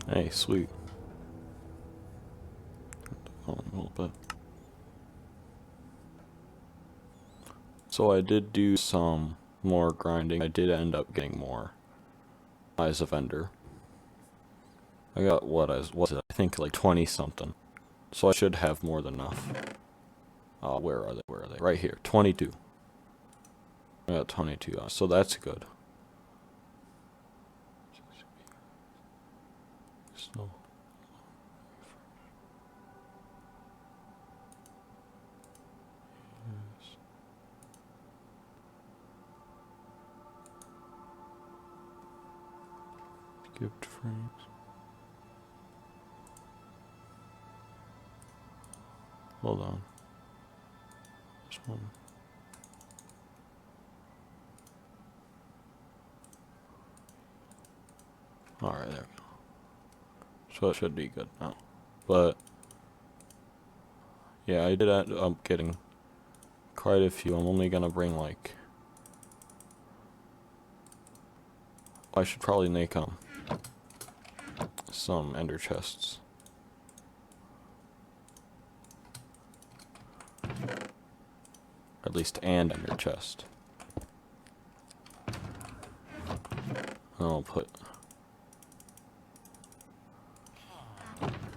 Hey, sweet. Oh, a little bit. So I did do some more grinding. I did end up getting more as a vendor. I got what was it? I think like 20 something. So I should have more than enough. Where are they? Where are they? Right here. 22. I got 22. So that's good. Snow. Yes. Gift frames. Hold on. This one. Alright, there we go. So it should be good now. But, yeah, I did end up getting quite a few. I'm only gonna bring like... I should probably make some ender chests. Or at least an ender chest. I'll put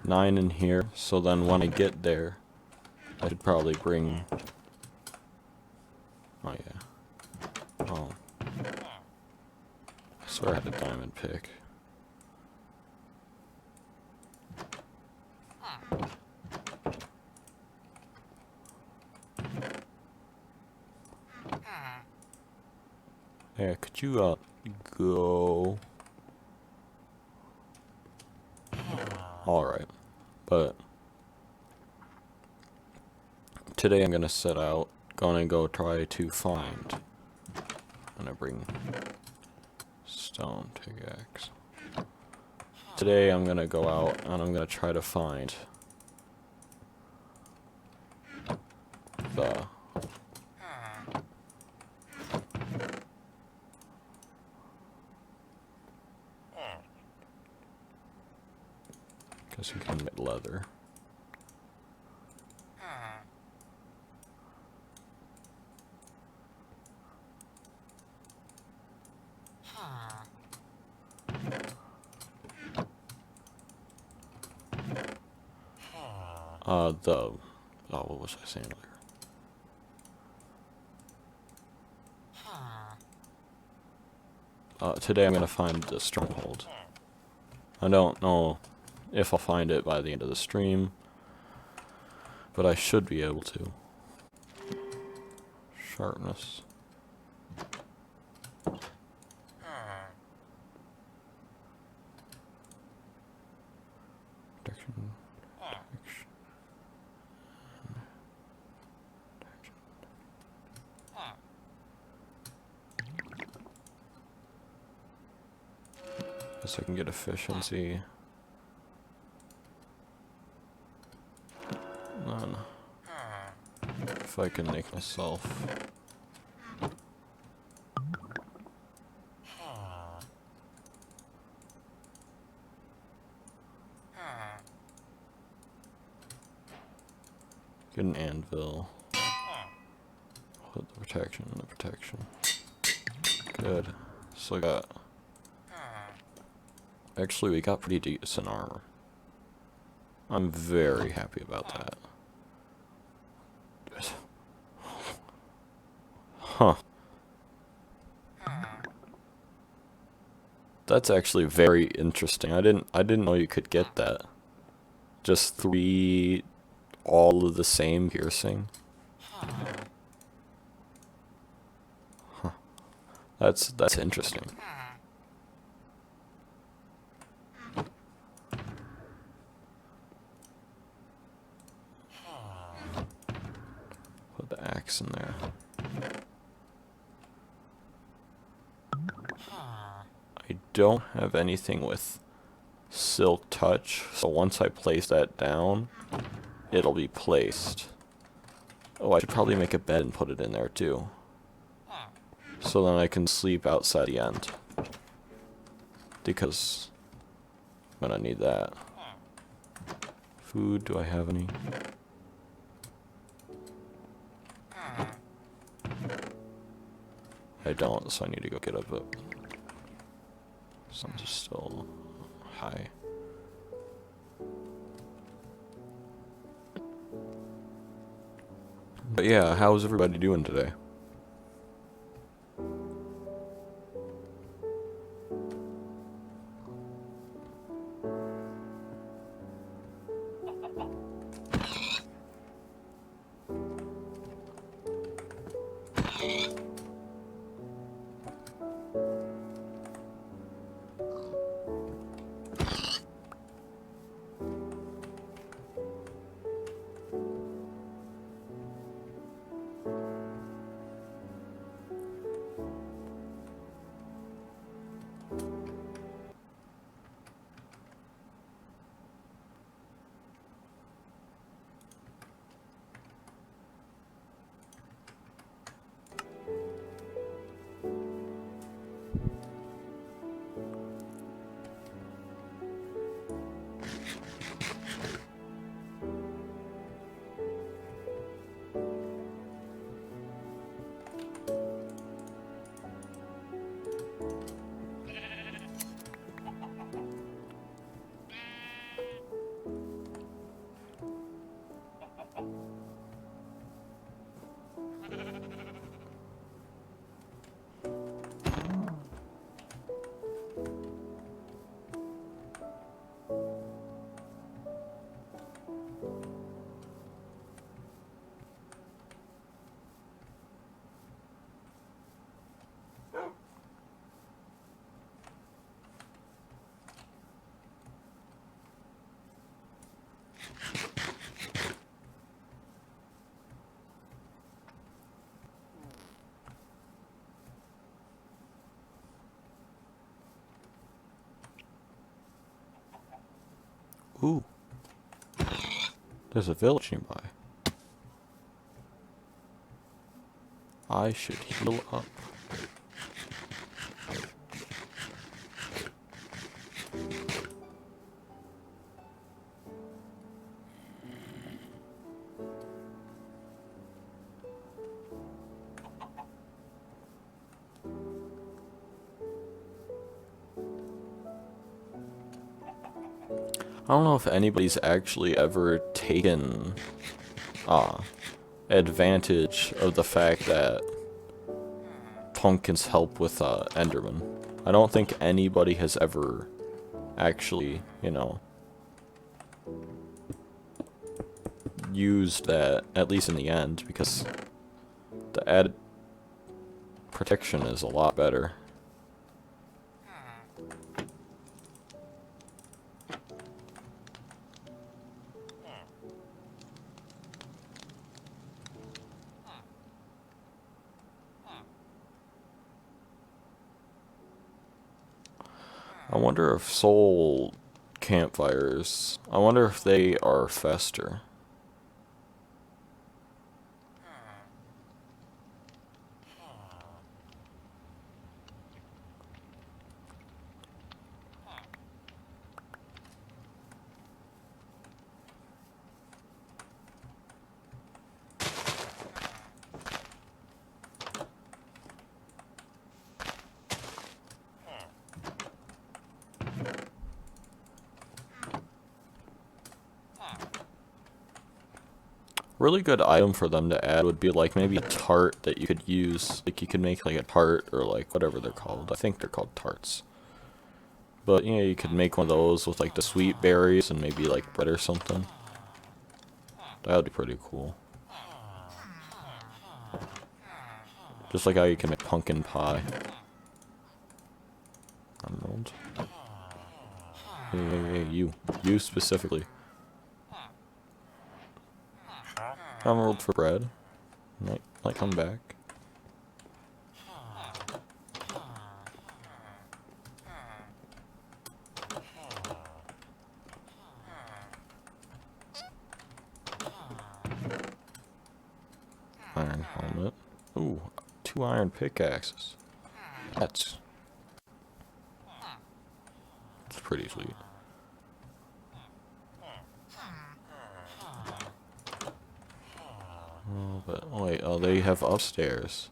9 in here, so then when I get there, I should probably bring... Oh yeah. Oh. I swear I had a diamond pick. Yeah, could you, go... Alright. But... Today I'm gonna set out, gonna go try to find... I'm gonna bring... Stone pickaxe. Today I'm gonna go out and I'm gonna try to find... the... Guess you can get leather. Oh, what was I saying earlier? Today I'm gonna find the stronghold. I don't know if I'll find it by the end of the stream, but I should be able to. Sharpness. Protection. Guess I can get efficiency. None. If I can make myself. Get an anvil. Put the protection in the protection. Good. So I got... Actually, we got pretty decent armor. I'm very happy about that. Huh. That's actually very interesting. I didn't know you could get that. Just 3 all of the same piercing. Huh. That's interesting. Put the axe in there. I don't have anything with silk touch, so once I place that down, it'll be placed. Oh, I should probably make a bed and put it in there too. So then I can sleep outside the end. Because I'm gonna need that. Food, do I have any? I don't, so I need to go get a book. Sun's still high. But yeah, how's everybody doing today? Ooh. There's a village nearby. I should heal up. I don't know if anybody's actually ever taken advantage of the fact that pumpkins help with Enderman. I don't think anybody has ever actually, you know, used that, at least in the end, because the added protection is a lot better. I wonder if soul campfires, I wonder if they are faster. Really good item for them to add would be like maybe a tart that you could use. Like you could make like a tart or like whatever they're called. I think they're called tarts. But you know, you could make one of those with like the sweet berries and maybe like bread or something. That would be pretty cool. Just like how you can make pumpkin pie. Emerald. Hey, you specifically. Emerald for bread. Might come back. Iron helmet. Ooh, 2 iron pickaxes. That's pretty sweet. Oh, but wait, oh, they have upstairs.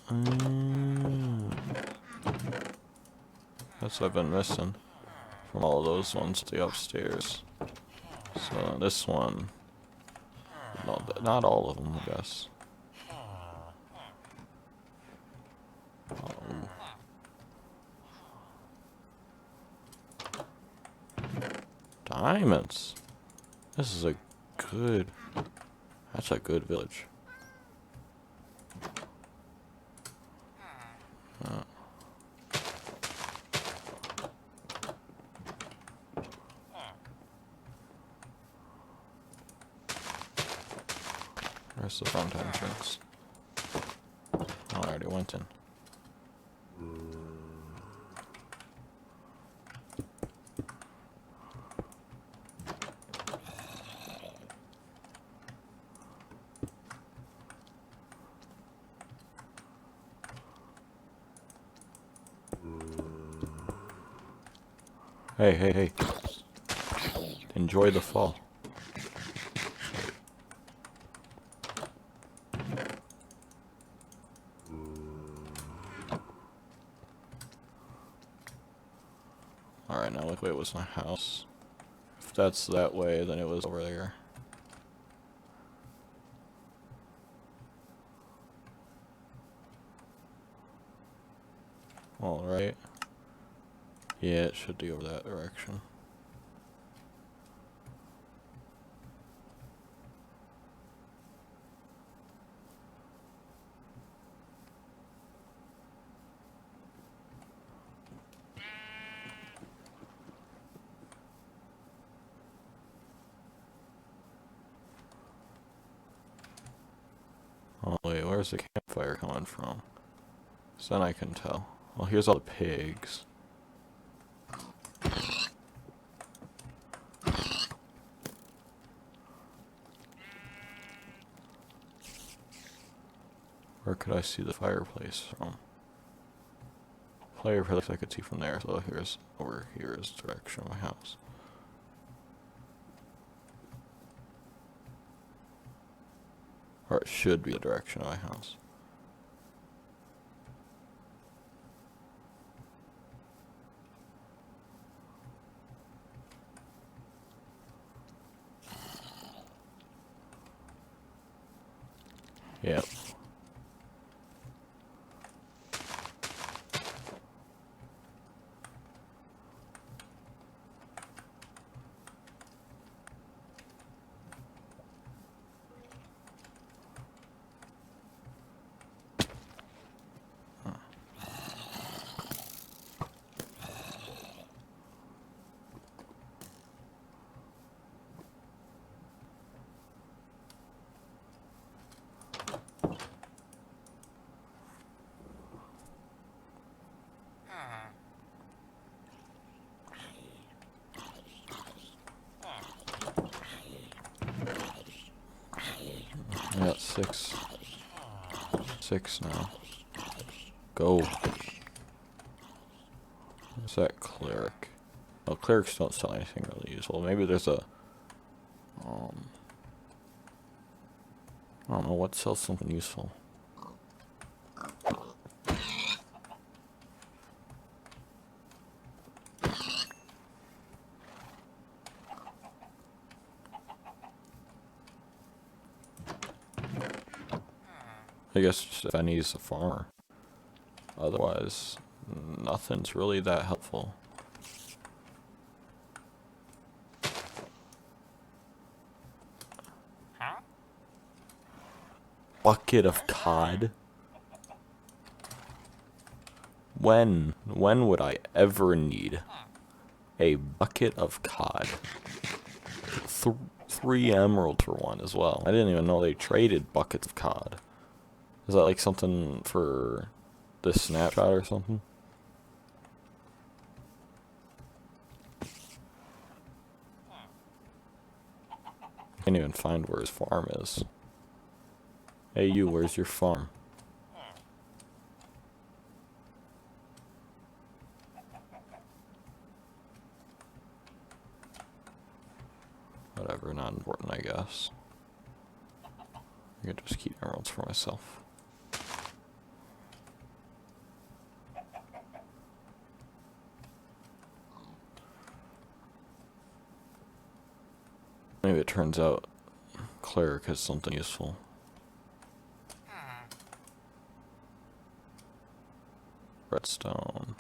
Mm. That's what I've been missing from all those ones, the upstairs. So this one, no, not all of them, I guess. Um, Diamonds. This is a good. That's a good village. Where's the front entrance? Oh, I already went in. Hey, hey, hey. Enjoy the fall. Alright, now which way was my house? If that's that way, then it was over there. Alright. Yeah, it should be over that direction. Oh wait, where's the campfire coming from? So then I can tell. Well, here's all the pigs. Where could I see the fireplace from? Fireplace I could see from there, so here's over here is the direction of my house. Or it should be the direction of my house. Yep. I got six. Six now. Go. What's that cleric? Oh, clerics don't sell anything really useful. Maybe there's a I don't know what sells something useful. I guess just if I need a farmer. Otherwise, nothing's really that helpful. Bucket of cod? When would I ever need a bucket of cod? 3 emeralds for one as well. I didn't even know they traded buckets of cod. Is that like something for this snapshot or something? Can't even find where his farm is. Hey you, where's your farm? Whatever, not important I guess. I could just keep emeralds for myself. Maybe it turns out cleric is something useful. Redstone.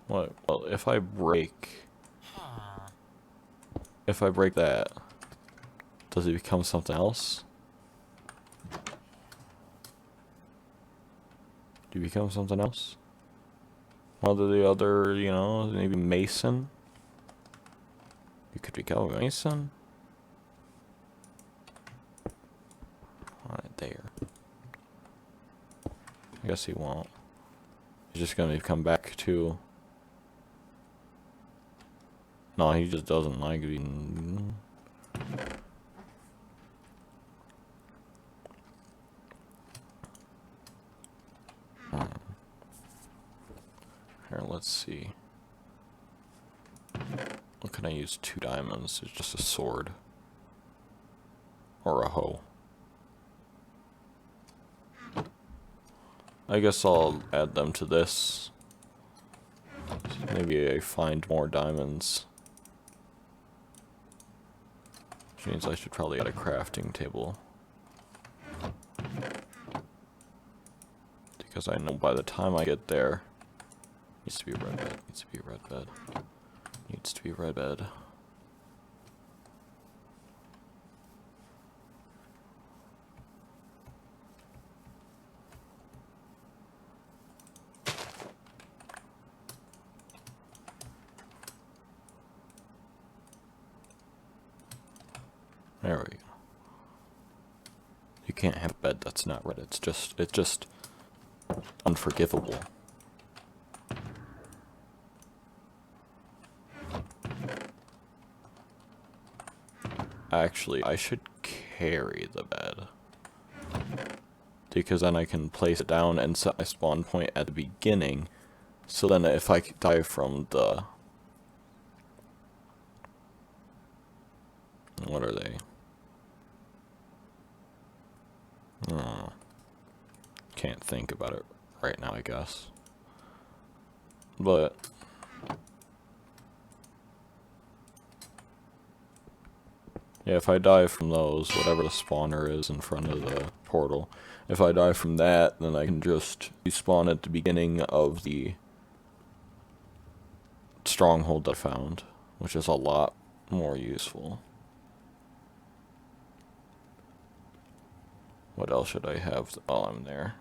What? Well, if I break that, does it become something else? Do you become something else? One of the other, you know, maybe Mason? You could become a Mason? Right there. I guess he won't. He's just gonna come back to... No, he just doesn't like being... Here, let's see. What can I use 2 diamonds? It's just a sword. Or a hoe. I guess I'll add them to this. Maybe I find more diamonds. Which means I should probably add a crafting table. Because I know by the time I get there... Needs to be a red bed, needs to be a red bed. Needs to be a red bed. There we go. You can't have a bed that's not red. It's just unforgivable. Actually, I should carry the bed. Because then I can place it down and set my spawn point at the beginning. So then if I die from the... What are they? Oh. Can't think about it right now, I guess. But... yeah, if I die from those, whatever the spawner is in front of the portal, if I die from that, then I can just respawn at the beginning of the stronghold that I found, which is a lot more useful. What else should I have while I'm there?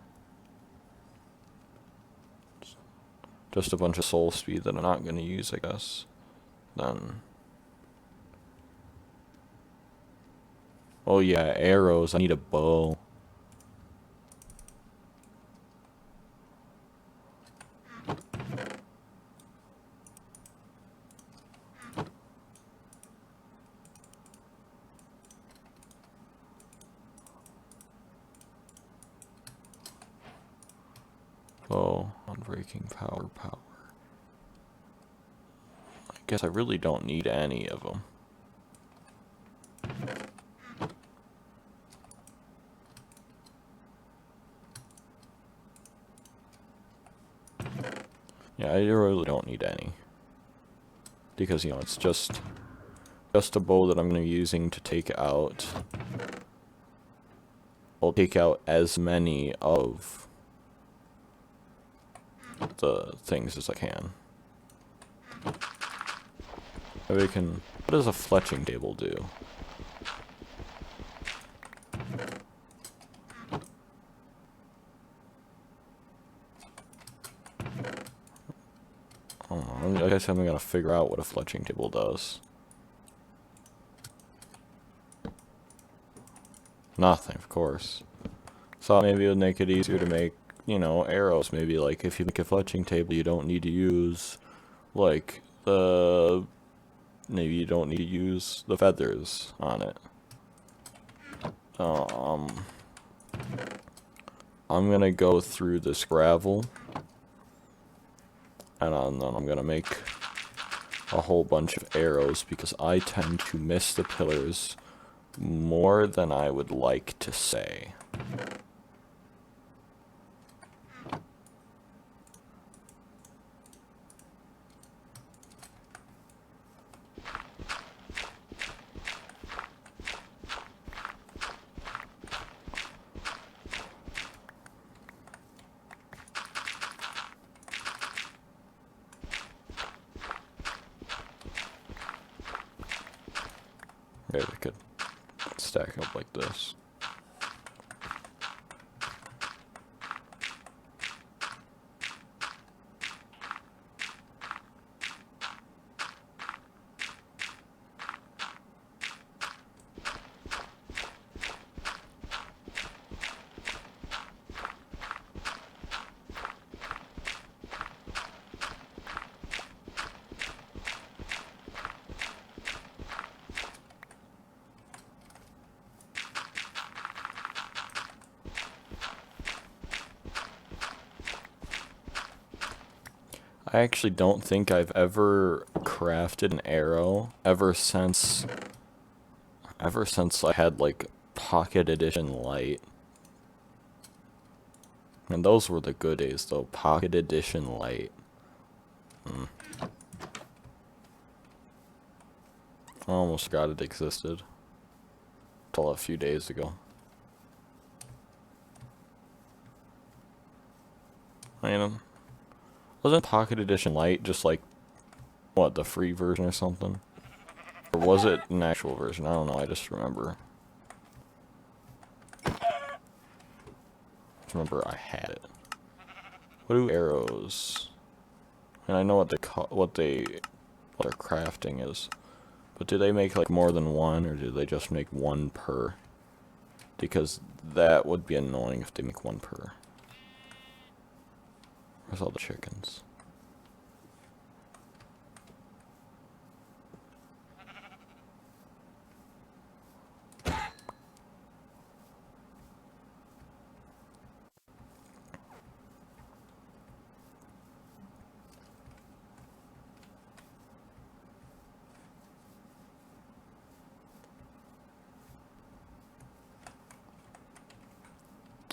Just a bunch of soul speed that I'm not going to use, I guess. Then... oh yeah, arrows. I need a bow. Bow, unbreaking power. I guess I really don't need any of them. Yeah, I really don't need any. Because, you know, it's just a bow that I'm going to be using to take out... I'll take out as many of the things as I can. Maybe I can... what does a fletching table do? I guess I'm gonna figure out what a fletching table does. Nothing, of course. So maybe it would make it easier to make, you know, arrows. Maybe like if you make a fletching table, you don't need to use like maybe you don't need to use the feathers on it. I'm gonna go through this gravel. And then I'm gonna make a whole bunch of arrows because I tend to miss the pillars more than I would like to say. Okay, we could stack up like this. I actually don't think I've ever crafted an arrow ever since I had like Pocket Edition Light. And those were the good days though, Pocket Edition Light. I almost forgot it existed until a few days ago. I mean, wasn't Pocket Edition Light just like, what, the free version or something? Or was it an actual version? I don't know, I just remember. I remember I had it. What do arrows? And I know what their crafting is. But do they make like more than one, or do they just make one per? Because that would be annoying if they make one per. Where's all the chickens?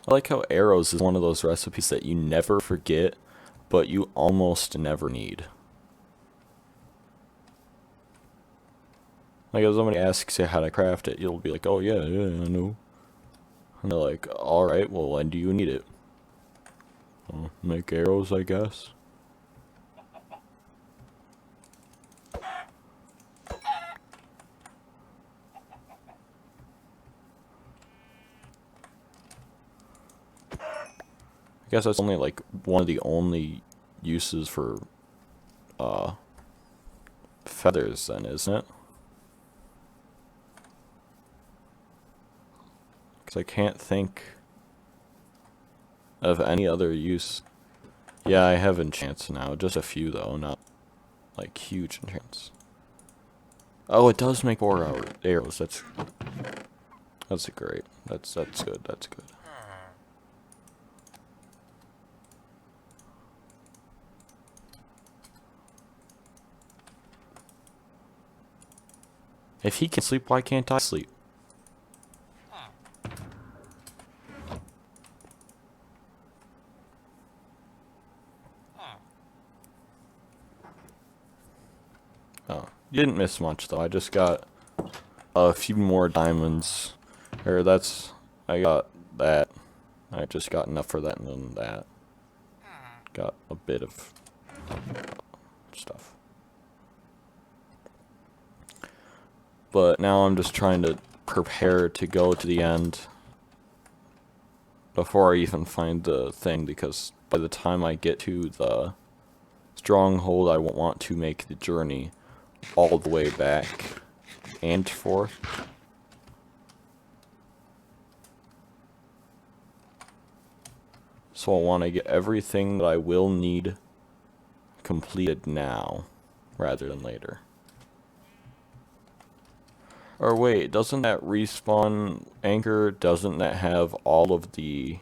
I like how arrows is one of those recipes that you never forget, but you almost never need. Like if somebody asks you how to craft it, you'll be like, oh yeah, I know. And they're like, alright, well when do you need it? Make arrows, I guess. I guess that's only like one of the only uses for feathers then, isn't it? Because I can't think of any other use. Yeah, I have enchants now, just a few though, not like huge enchants. Oh, it does make 4 arrows. That's great. That's good. That's good. If he can sleep, why can't I sleep? Oh, you didn't miss much though. I just got a few more diamonds. Or I got that. I just got enough for that and then that. Got a bit of stuff. But now I'm just trying to prepare to go to the end before I even find the thing, because by the time I get to the stronghold, I won't want to make the journey all the way back and forth. So I want to get everything that I will need completed now, rather than later. Or wait, doesn't that respawn anchor, doesn't that have all of the...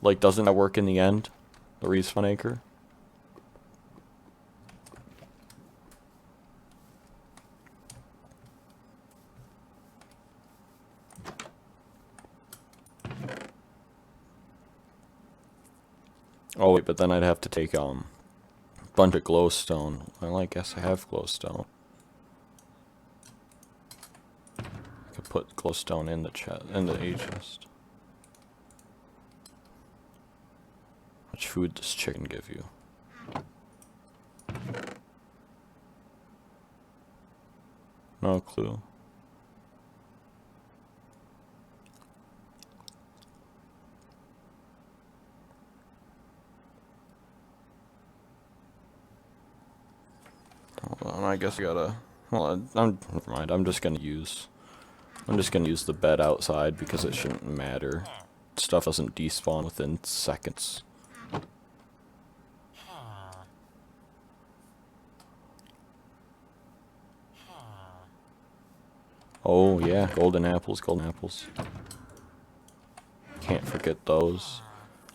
Like, doesn't that work in the end? The respawn anchor? Oh wait, but then I'd have to take a bunch of glowstone. Well, I guess I have glowstone. I could put glowstone in the chest. How much food does chicken give you? No clue. Hold on, I guess I gotta. Well, never mind. I'm just gonna use the bed outside because it shouldn't matter. Stuff doesn't despawn within seconds. Oh yeah, golden apples, golden apples. Can't forget those.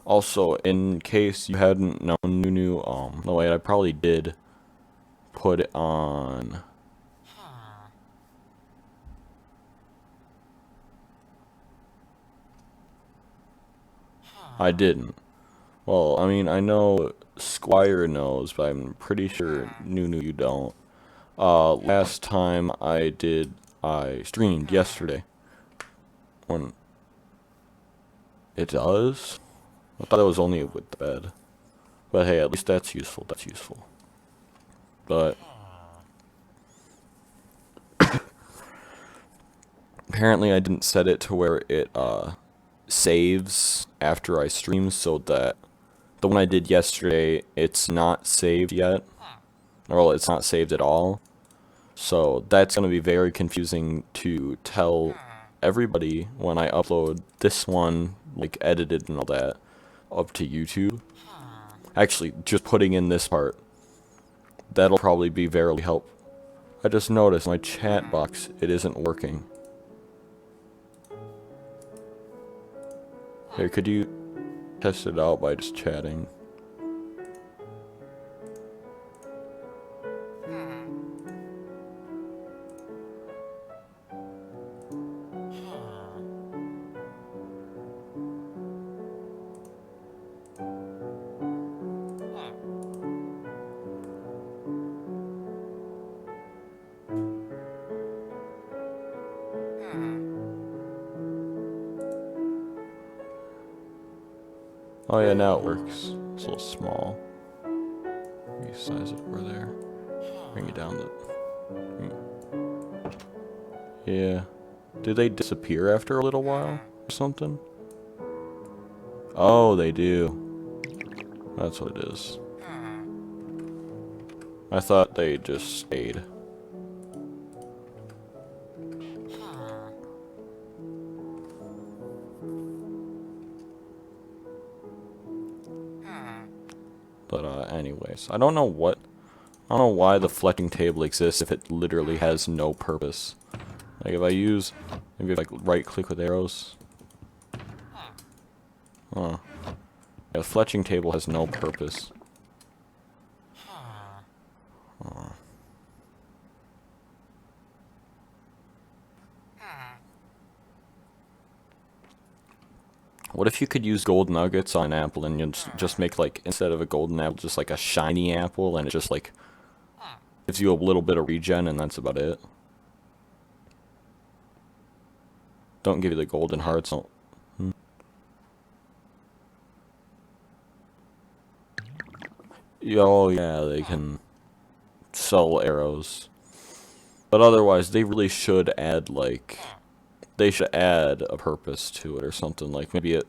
Also, in case you hadn't known Nunu, no wait, I probably did put it on. I didn't. Well, I mean, I know Squire knows, but I'm pretty sure Nunu you don't. Last time I streamed yesterday. When it does? I thought it was only with the bed. But hey, at least that's useful, that's useful. But apparently I didn't set it to where it, saves after I stream, so that the one I did yesterday, it's not saved yet. Well, it's not saved at all. So that's going to be very confusing to tell everybody when I upload this one, like edited and all that, up to YouTube. Actually, just putting in this part, that'll probably be very helpful. I just noticed my chat box, it isn't working. Here, could you test it out by just chatting? Oh yeah, now it works. It's a little small. Resize it over there. Bring it down Yeah. Do they disappear after a little while? Or something? Oh, they do. That's what it is. I thought they just stayed. But anyways, I don't know why the fletching table exists if it literally has no purpose. Like if I use, maybe if I right click with arrows. Yeah, the fletching table has no purpose. What if you could use gold nuggets on an apple and you just make, like, instead of a golden apple, just like a shiny apple, and it just like gives you a little bit of regen and that's about it? Don't give you the golden hearts. Oh yeah, they can sell arrows. But otherwise, they really should add, like, they should add a purpose to it or something. Like, maybe it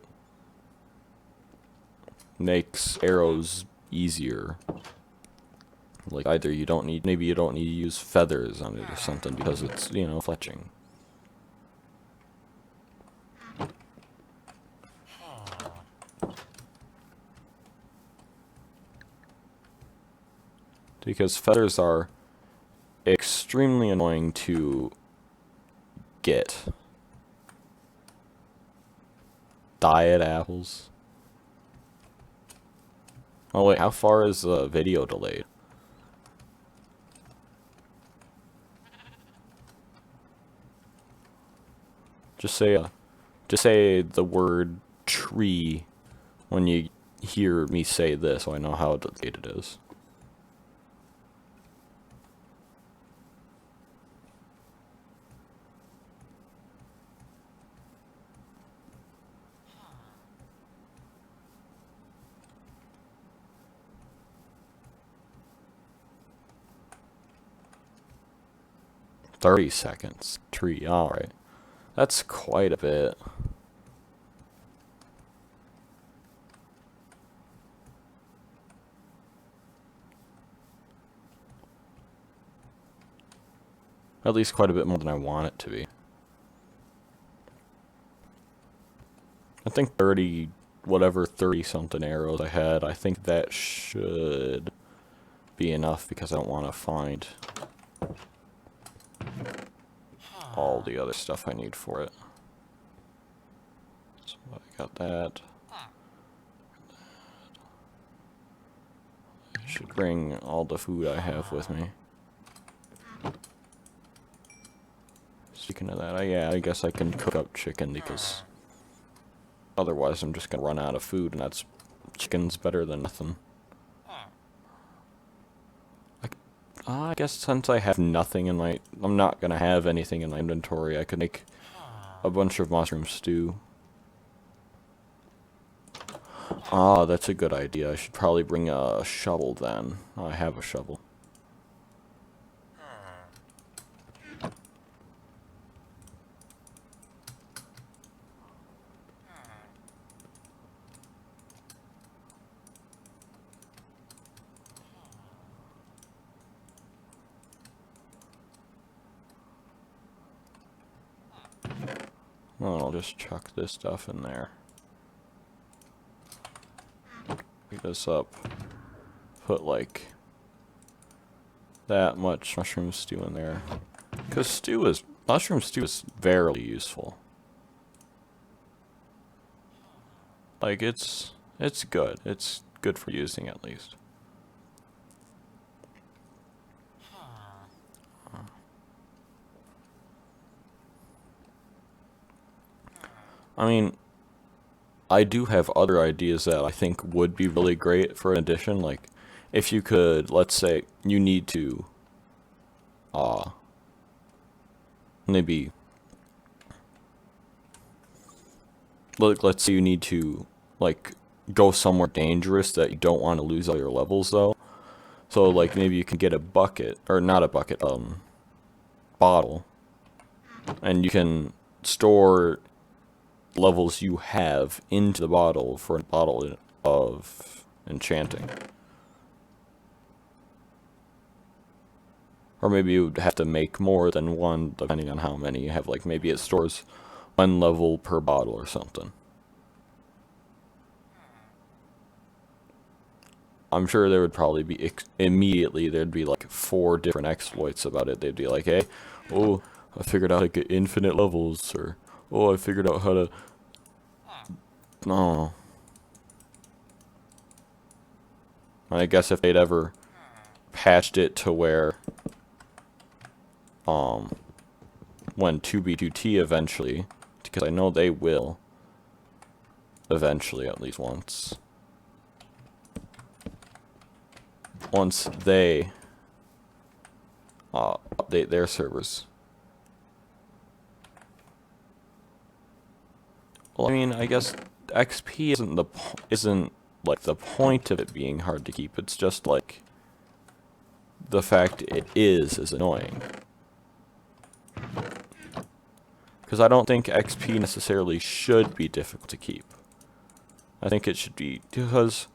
makes arrows easier. Like, either you don't need, maybe you don't need to use feathers on it or something because it's, you know, fletching. Because feathers are extremely annoying to get. Diet apples. Oh wait, how far is the video delayed? Just say the word tree when you hear me say this so I know how delayed it is. "30 seconds. Tree. Alright. That's quite a bit. At least quite a bit more than I want it to be. I think 30, whatever 30-something arrows I had, I think that should be enough because I don't want to find all the other stuff I need for it. So I got that. I should bring all the food I have with me. Speaking of that, yeah, I guess I can cook up chicken because otherwise I'm just gonna run out of food, and that's chicken's better than nothing. I guess since I have nothing in my, I'm not gonna have anything in my inventory, I could make a bunch of mushroom stew. Ah, that's a good idea. I should probably bring a shovel then. I have a shovel. Well, I'll just chuck this stuff in there. Pick this up. Put like that much mushroom stew in there. Because mushroom stew is very useful. Like it's good. It's good for using at least. I mean, I do have other ideas that I think would be really great for an addition. Like, if you could, let's say, you need to, maybe, let's say you need to, like, go somewhere dangerous that you don't want to lose all your levels, though. So, like, maybe you can get a bucket, or not a bucket, bottle, and you can store levels you have into the bottle for a bottle of enchanting. Or maybe you would have to make more than one depending on how many you have. Like maybe it stores 1 level per bottle or something. I'm sure there would probably be immediately there'd be like 4 different exploits about it. They'd be like, hey, oh, I figured out how to get infinite levels, or oh, I figured out how to... No. I guess if they'd ever patched it to where, when 2B2T eventually, because I know they will, eventually, at least once they, update their servers. Well, I mean, I guess XP isn't like the point of it being hard to keep. It's just like the fact it is annoying. Because I don't think XP necessarily should be difficult to keep. I think it should be, because,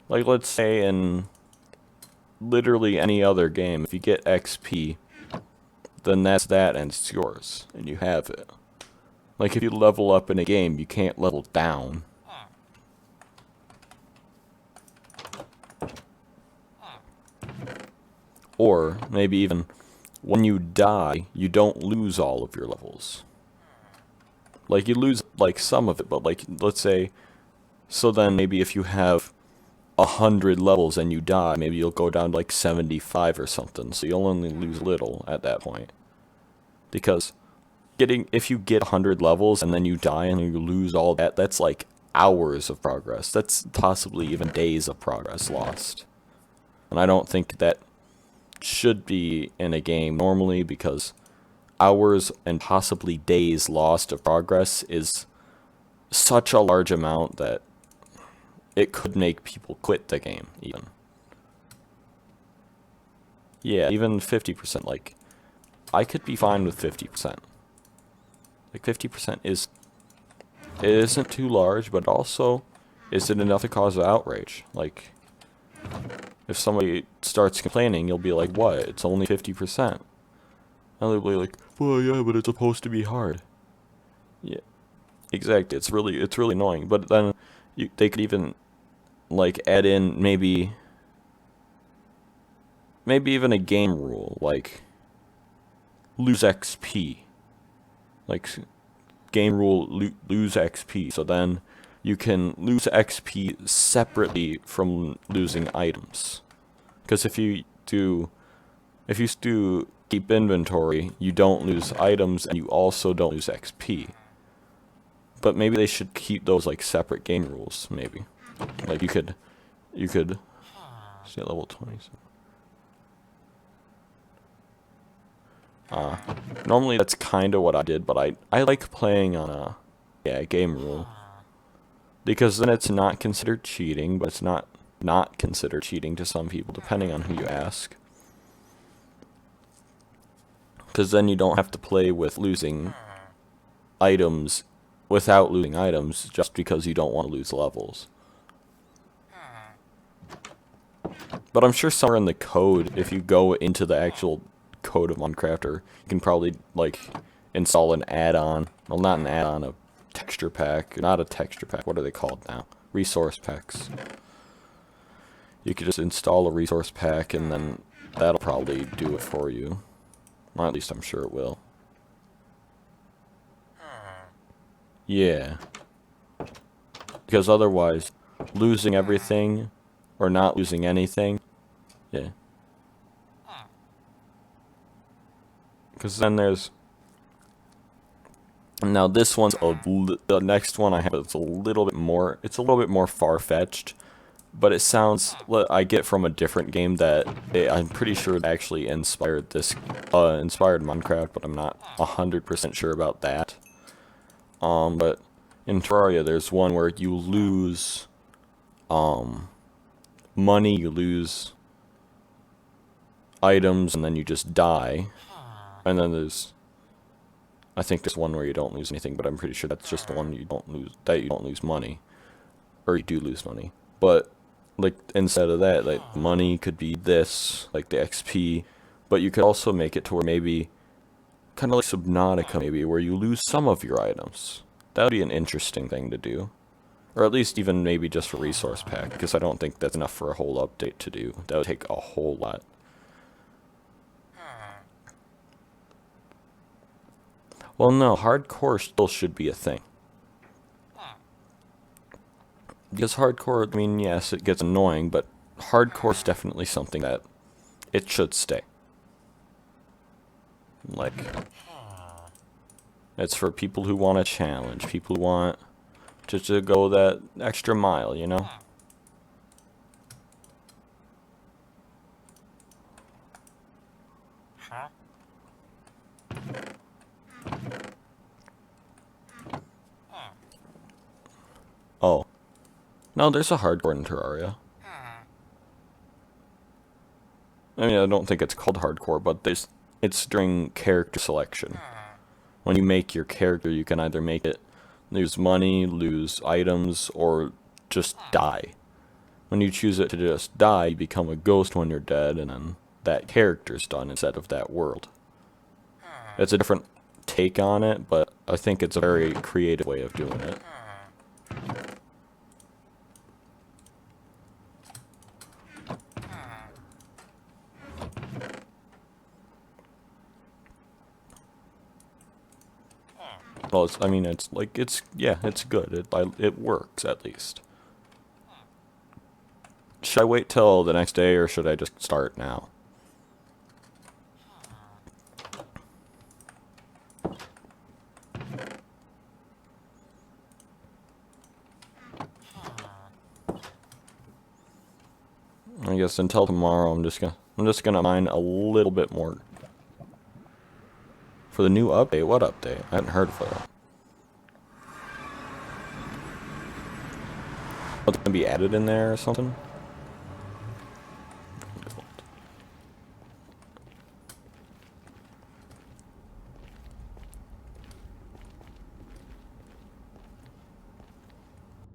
like, let's say in literally any other game, if you get XP, then that's that and it's yours, and you have it. Like, if you level up in a game, you can't level down. Or, maybe even, when you die, you don't lose all of your levels. Like, you lose, like, some of it, but, like, let's say, so then maybe if you have 100 levels and you die, maybe you'll go down to, like, 75 or something, so you'll only lose little at that point. Because if you get 100 levels and then you die and you lose all that, that's like hours of progress. That's possibly even days of progress lost. And I don't think that should be in a game normally, because hours and possibly days lost of progress is such a large amount that it could make people quit the game even. Yeah, even 50%, like, I could be fine with 50%. Like, 50% it isn't too large, but also, is it enough to cause outrage? Like, if somebody starts complaining, you'll be like, what? It's only 50%. And they'll be like, well, yeah, but it's supposed to be hard. Yeah, exactly. It's really annoying. But then they could even, like, add in maybe even a game rule, like lose XP. Like, game rule, lose XP. So then you can lose XP separately from losing items. Because if you do keep inventory, you don't lose items, and you also don't lose XP. But maybe they should keep those like separate game rules, maybe. Like, you could see at level 20. Normally that's kind of what I did, but I like playing on a game rule. Because then it's not considered cheating, but it's not considered cheating to some people, depending on who you ask. Because then you don't have to play with losing items without losing items just because you don't want to lose levels. But I'm sure somewhere in the code, if you go into the actual code of Minecraft, you can probably, like, install an add-on. Well, not an add-on, a texture pack. Not a texture pack. What are they called now? Resource packs. You could just install a resource pack, and then that'll probably do it for you. Or at least I'm sure it will. Yeah. Because otherwise, losing everything, or not losing anything, yeah. Because then there's... Now this one's the next one I have is a little bit more... It's a little bit more far-fetched, but it sounds... I get from a different game that I'm pretty sure it actually inspired this... inspired Minecraft, but I'm not 100% sure about that. But in Terraria, there's one where you lose... money, you lose items, and then you just die. And then there's... I think there's one where you don't lose anything, but I'm pretty sure that's just the one you don't lose money. Or you do lose money. But, like, instead of that, like, money could be this, like the XP, but you could also make it to where maybe, kind of like Subnautica maybe, where you lose some of your items. That would be an interesting thing to do. Or at least even maybe just for resource pack, because I don't think that's enough for a whole update to do. That would take a whole lot. Well, no, hardcore still should be a thing. Because hardcore, I mean, yes, it gets annoying, but hardcore is definitely something that it should stay. Like, it's for people who want a challenge, people who want to go that extra mile, you know? Oh. No, there's a hardcore in Terraria. I mean, I don't think it's called hardcore, but it's during character selection. When you make your character, you can either make it lose money, lose items, or just die. When you choose it to just die, you become a ghost when you're dead, and then that character's done instead of that world. It's a different take on it, but I think it's a very creative way of doing it. Well, I mean, it's like, yeah, it's good. It works, at least. Should I wait till the next day, or should I just start now? I guess until tomorrow, I'm just gonna mine a little bit more for the new update. What update? I hadn't heard of it. What's gonna be added in there or something?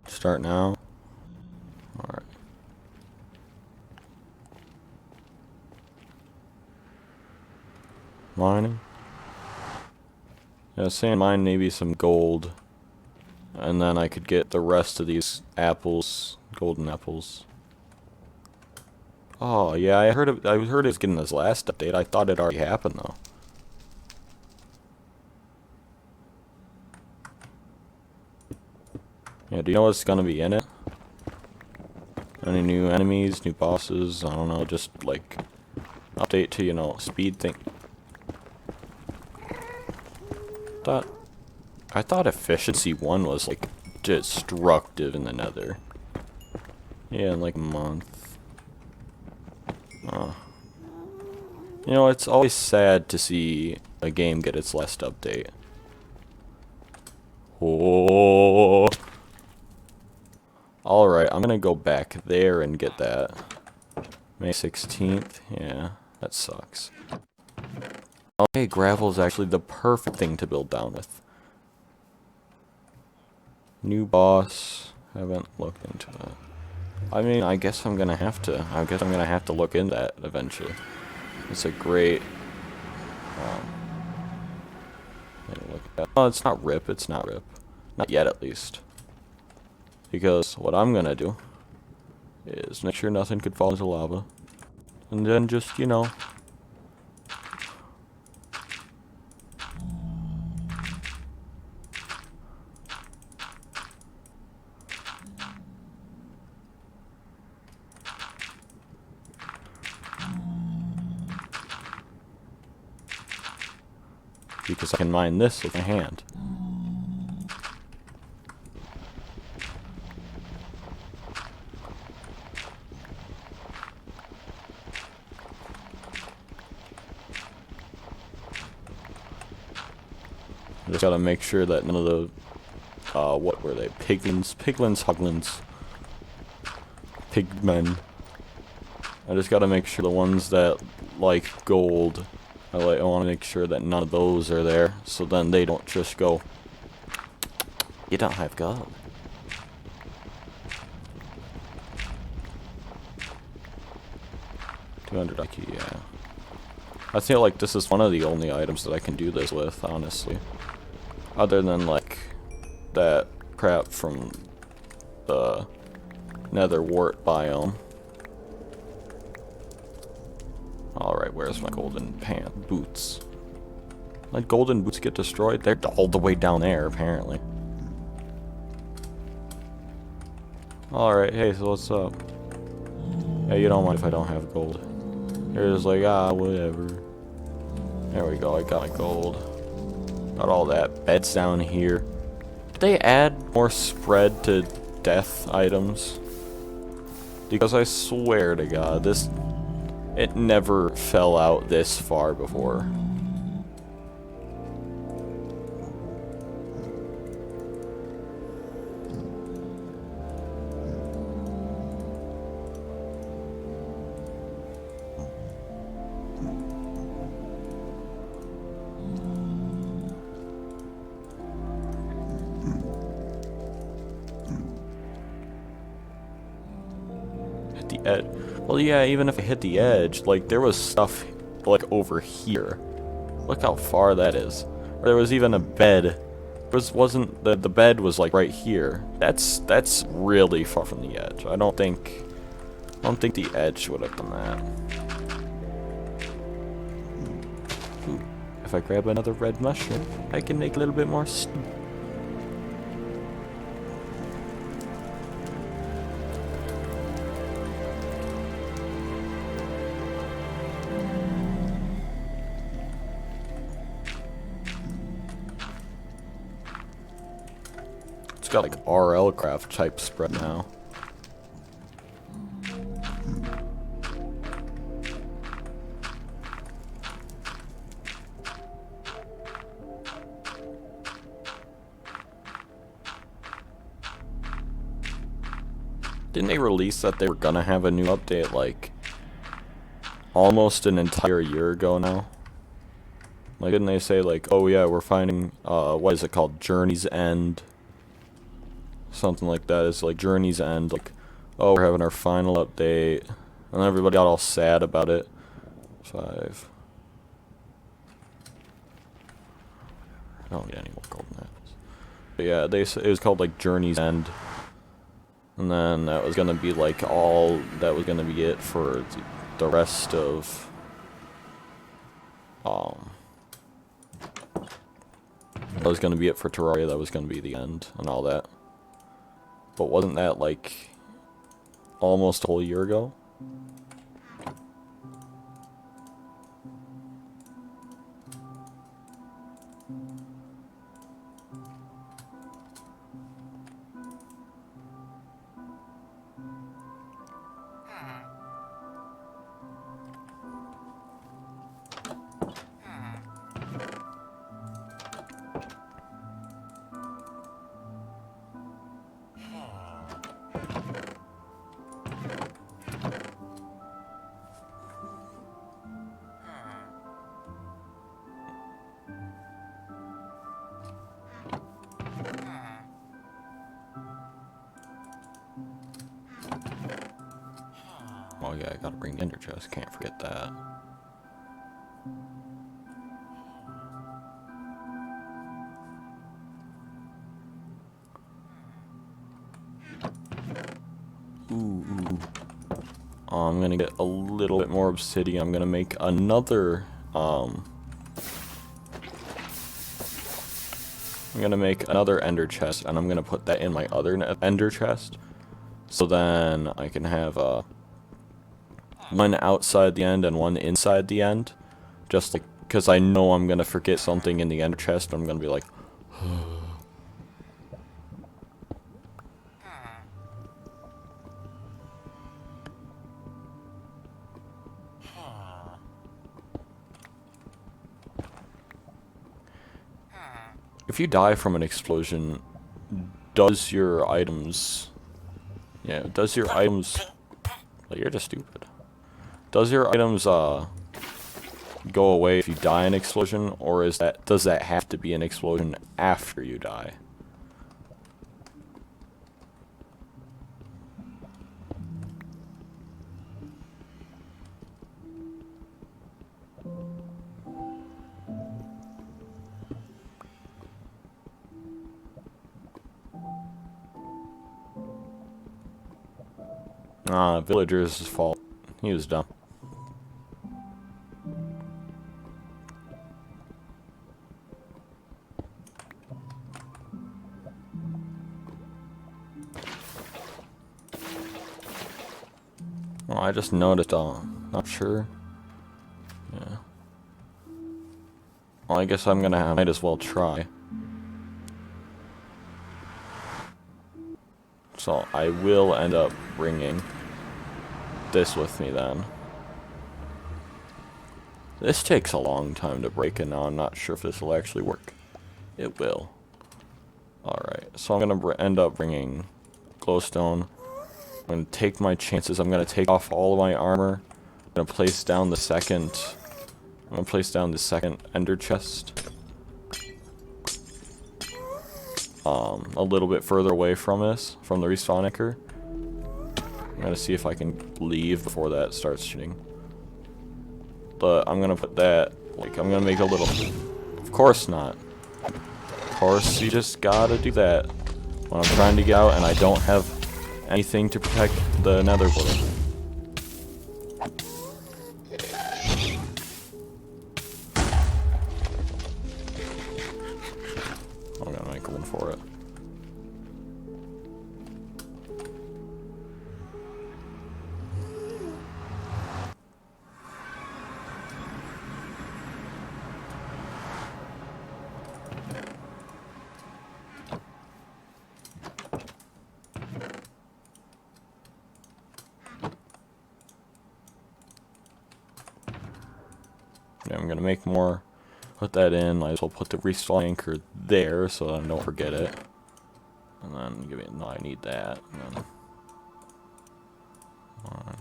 Start now. Alright. Mining. Yeah, saying mine maybe some gold. And then I could get the rest of these apples, golden apples. Oh yeah, I heard it was getting this last update. I thought it already happened though. Yeah, do you know what's gonna be in it? Any new enemies, new bosses? I don't know, just like update to, you know, speed thing. I thought efficiency 1 was like destructive in the Nether. Yeah, in like a month. You know, it's always sad to see a game get its last update. Oh. Alright, I'm gonna go back there and get that. May 16th? Yeah, that sucks. Okay, gravel is actually the perfect thing to build down with. New boss. Haven't looked into it. I mean, I guess I'm gonna have to. I guess I'm gonna have to look into that eventually. It's a great. Look at that. Oh, it's not RIP. It's not RIP. Not yet, at least. Because what I'm gonna do is make sure nothing could fall into lava, and then just, you know. Because I can mine this with my hand. I just gotta make sure that none of the, what were they? Piglins, hoglins, pigmen. I just gotta make sure the ones that like gold, I want to make sure that none of those are there, so then they don't just go, you don't have gold. $200 IQ, yeah. I feel like this is one of the only items that I can do this with, honestly. Other than, like, that crap from the nether wart biome. Alright, where's my golden boots? My golden boots get destroyed? They're all the way down there, apparently. Alright, hey, so what's up? Hey, you don't mind if I don't have gold. You're just like, whatever. There we go, I got my gold. Got all that. Beds down here. Did they add more spread to death items? Because I swear to God, it never fell out this far before. Well, yeah, even if I hit the edge, like, there was stuff, like, over here. Look how far that is. Or there was even a bed. The bed was, like, right here. That's really far from the edge. I don't think the edge would have done that. Ooh, if I grab another red mushroom, I can make a little bit more stew. Got like RL craft type spread now. Didn't they release that they were gonna have a new update, like, almost an entire year ago now? Like, didn't they say, like, oh yeah, we're finding, what is it called? Journey's End? Something like that. It's like Journey's End, like, oh, we're having our final update. And everybody got all sad about it. 5. I don't get any more golden apples. But yeah, it was called, like, Journey's End. And then that was gonna be, like, that was gonna be it for the rest of, that was gonna be it for Terraria, that was gonna be the end, and all that. But wasn't that, like, almost a whole year ago? Oh yeah, I gotta bring the ender chest, can't forget that. Ooh. I'm gonna get a little bit more obsidian. I'm gonna make another, I'm gonna make another ender chest, and I'm gonna put that in my other ender chest. So then I can have, one outside the end and one inside the end. Just like, because I know I'm gonna forget something in the ender chest, I'm gonna be like, if you die from an explosion, does your items... Yeah, does your items... Well, you're just stupid. Does your items, go away if you die in an explosion, or does that have to be an explosion after you die? Villager's fault. He was dumb. Well, I just noticed, not sure. Yeah. Well, I guess might as well try. So, I will end up bringing this with me then. This takes a long time to break, and now I'm not sure if this will actually work. It will. Alright, so I'm gonna end up bringing glowstone. I'm gonna take my chances. I'm gonna take off all of my armor. I'm gonna place down the second ender chest. A little bit further away from the respawn anchor. I'm gonna see if I can leave before that starts shooting. But I'm gonna put that, like, I'm gonna make a little... Of course not. Of course you just gotta do that. When I'm trying to get out and I don't have anything to protect the nether portal. I'm gonna make one for it. Yeah, I'm gonna make more. Put that in. Might as well put the respawn anchor there so that I don't forget it. And then give it. No, I need that. And then on.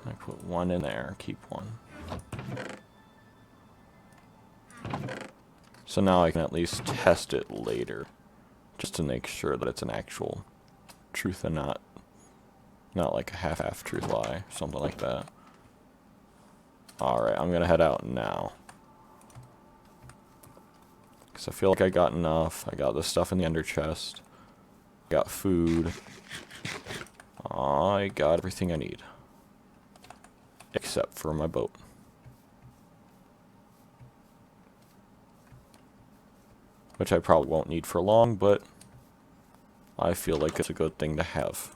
I put one in there, keep one. So now I can at least test it later, just to make sure that it's an actual truth and not like a half-half truth lie, something like that. Alright, I'm gonna head out now. Because I feel like I got enough. I got the stuff in the ender chest. Got food. I got everything I need. Except for my boat. Which I probably won't need for long, but I feel like it's a good thing to have.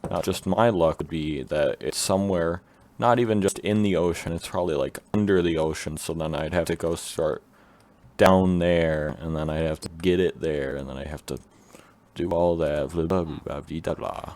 Now, just my luck would be that it's somewhere, not even just in the ocean, it's probably like under the ocean, so then I'd have to go start down there, and then I'd have to get it there, and then I'd have to do all that, blah blah blah blah blah blah.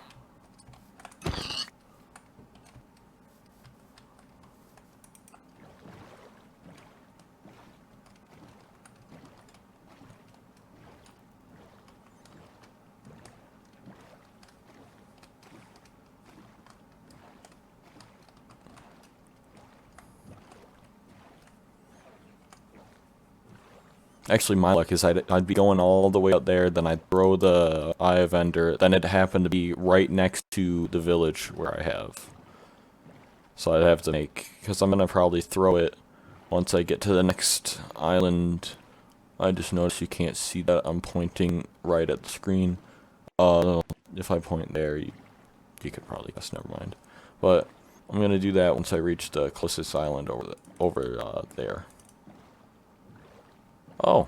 Actually, my luck is I'd be going all the way out there, then I'd throw the Eye of Ender, then it happened to be right next to the village where I have. So I'd have to make, because I'm going to probably throw it once I get to the next island. I just noticed you can't see that I'm pointing right at the screen. If I point there, you could probably guess, never mind. But I'm going to do that once I reach the closest island over there. Oh.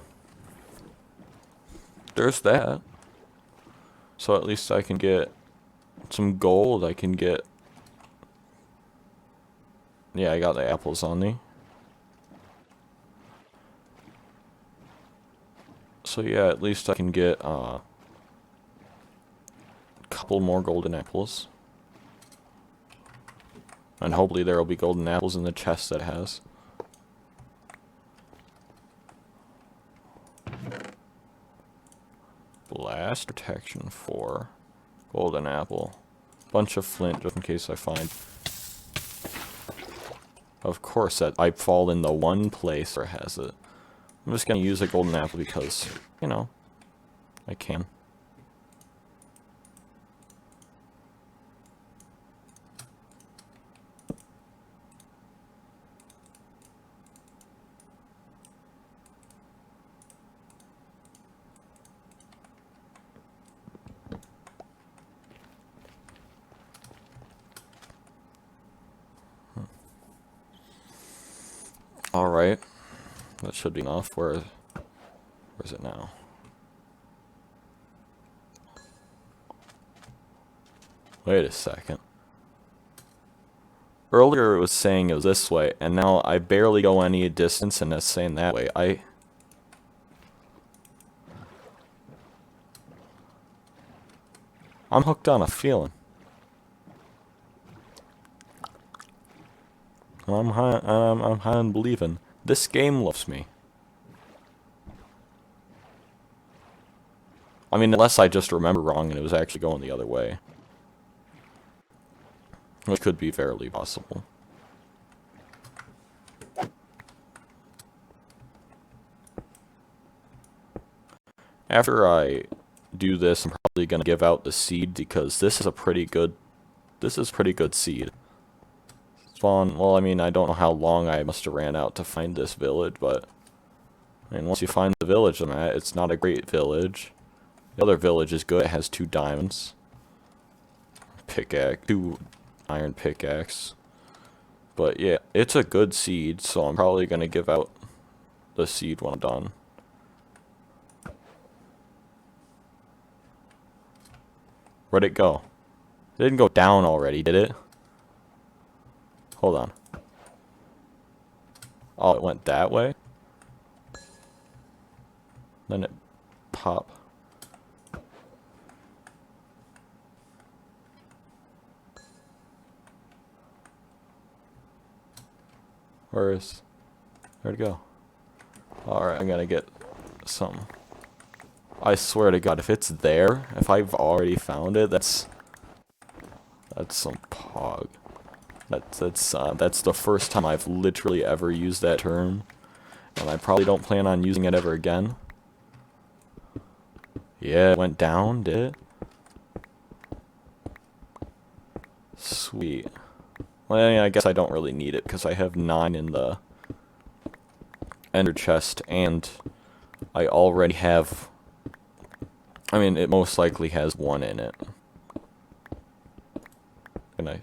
There's that. So at least I can get some gold. I can get... Yeah, I got the apples on me. So yeah, at least I can get a couple more golden apples. And hopefully there will be golden apples in the chest that has. Blast protection 4. Golden apple. Bunch of flint just in case I find. Of course that I fall in the one place where it has it. I'm just gonna use a golden apple because, you know, I can. Alright. That should be enough. Where is it now? Wait a second. Earlier it was saying it was this way, and now I barely go any distance and it's saying that way. I'm hooked on a feeling. I'm high on believing. This game loves me. I mean, unless I just remember wrong and it was actually going the other way. Which could be fairly possible. After I do this, I'm probably going to give out the seed because this is pretty good seed. Spawn, well, I mean, I don't know how long I must have ran out to find this village, but I mean, once you find the village I'm at, it's not a great village. The other village is good, it has 2 diamonds. Pickaxe, 2 iron pickaxe. But yeah, it's a good seed, so I'm probably going to give out the seed when I'm done. Where'd it go? It didn't go down already, did it? Hold on. Oh, it went that way? Then it pop. Where'd it go? Alright, I'm gonna get something. I swear to God, if it's there, if I've already found it, that's some pog. That's the first time I've literally ever used that term, and I probably don't plan on using it ever again. Yeah, it went down, did it? Sweet. Well, yeah, I guess I don't really need it because I have 9 in the ender chest, and I already have. I mean, it most likely has 1 in it. Can I?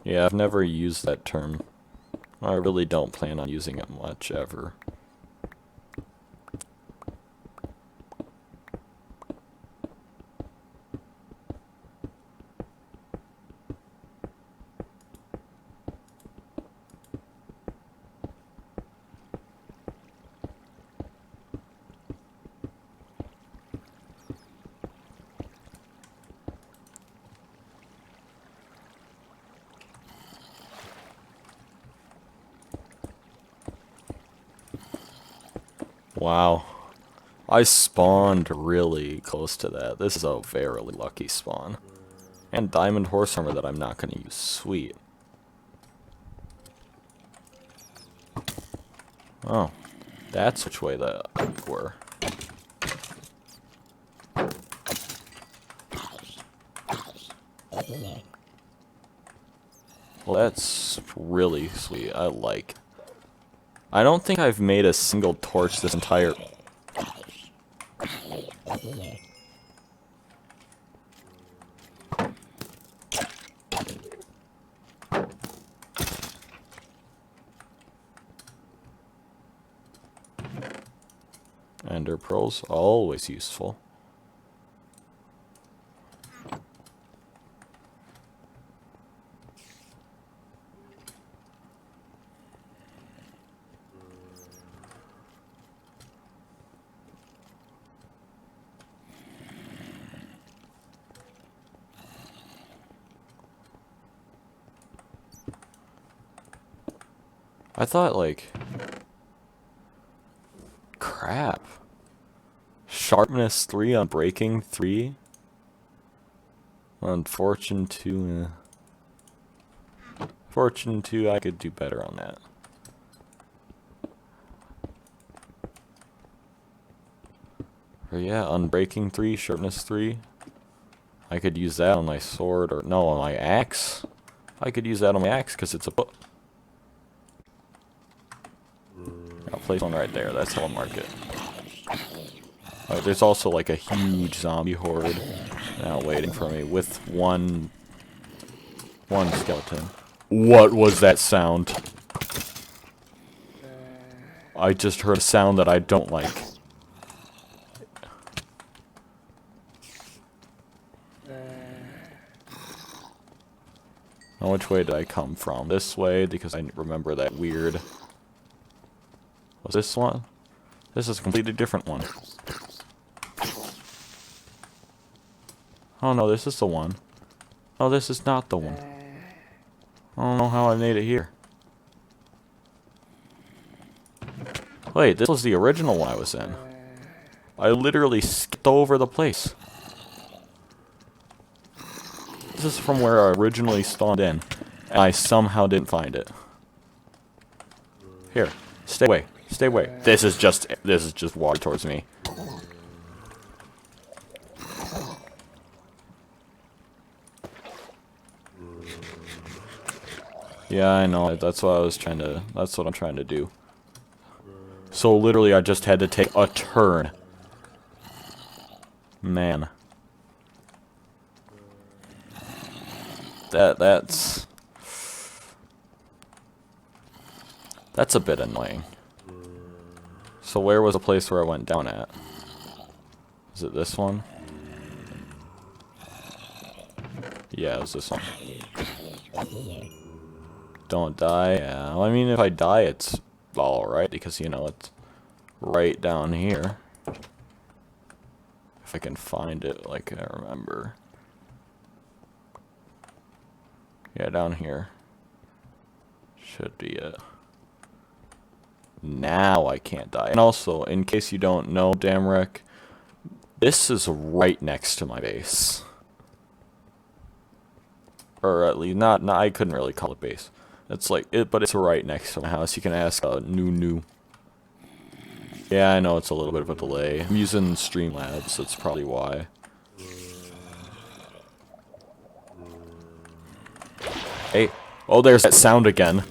Yeah, I've never used that term. I really don't plan on using it much ever. Wow. I spawned really close to that. This is a very lucky spawn. And diamond horse armor that I'm not going to use. Sweet. Oh. That's which way that were. Well, that's really sweet. I like. I don't think I've made a single torch this entire... Ender pearls, always useful. I thought, like... Crap. Sharpness 3 on breaking 3? On fortune 2, Fortune 2, I could do better on that. Or yeah, on breaking 3, sharpness 3. I could use that on my sword, or no, on my axe. I could use that on my axe, because it's a book. I'll place one right there, that's how I'll mark it. There's also like a huge zombie horde now waiting for me with one skeleton. What was that sound? I just heard a sound that I don't like. Now, which way did I come from? This way, because I remember that weird... Was this one? This is a completely different one. Oh no, this is the one. Oh, this is not the one. I don't know how I made it here. Wait, this was the original one I was in. I literally skipped over the place. This is from where I originally spawned in, and I somehow didn't find it. Here, stay away, stay away. This is just water towards me. Yeah, I know. That's what I'm trying to do. So literally, I just had to take a turn. Man. That's a bit annoying. So where was the place where I went down at? Is it this one? Yeah, it was this one. Don't die. Yeah, well, I mean, if I die, it's alright, because, you know, it's right down here. If I can find it like I remember. Yeah, down here. Should be it. Now I can't die. And also, in case you don't know, Damrek, this is right next to my base. Or at least, not I couldn't really call it base. It's like, but it's right next to my house. You can ask Nunu. Yeah, I know it's a little bit of a delay. I'm using Streamlabs, that's probably why. Hey, oh, there's that sound again.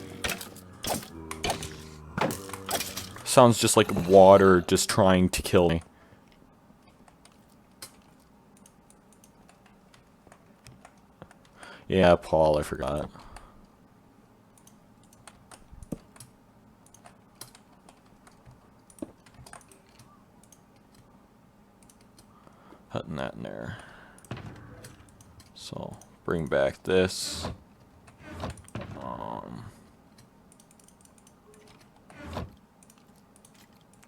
Sounds just like water just trying to kill me. Yeah, Paul, I forgot. Putting that in there. So, bring back this.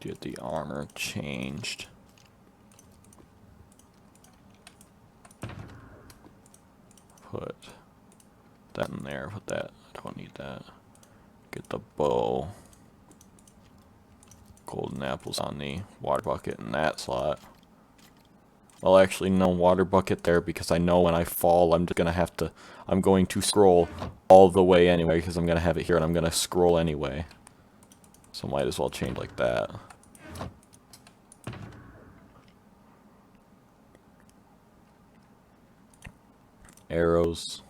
Get the armor changed. Put that in there. Put that. I don't need that. Get the bow. Golden apples on the water bucket in that slot. Well, actually, no water bucket there because I know when I fall, I'm going to scroll all the way anyway because I'm gonna have it here and I'm gonna scroll anyway. So might as well change like that. Arrows.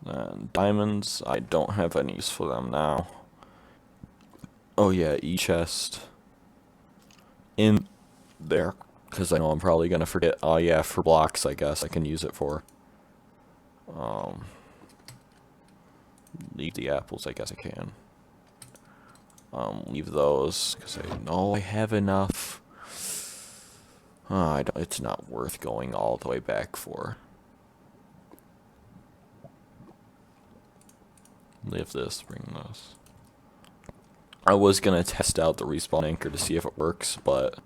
And diamonds, I don't have any use for them now. Oh yeah, E-chest. In there. Because I know I'm probably going to forget. Oh yeah, for blocks, I guess I can use it for. Leave the apples, I guess I can. Leave those, because I know I have enough. It's not worth going all the way back for. Leave this, bring this. I was going to test out the respawn anchor to see if it works, but...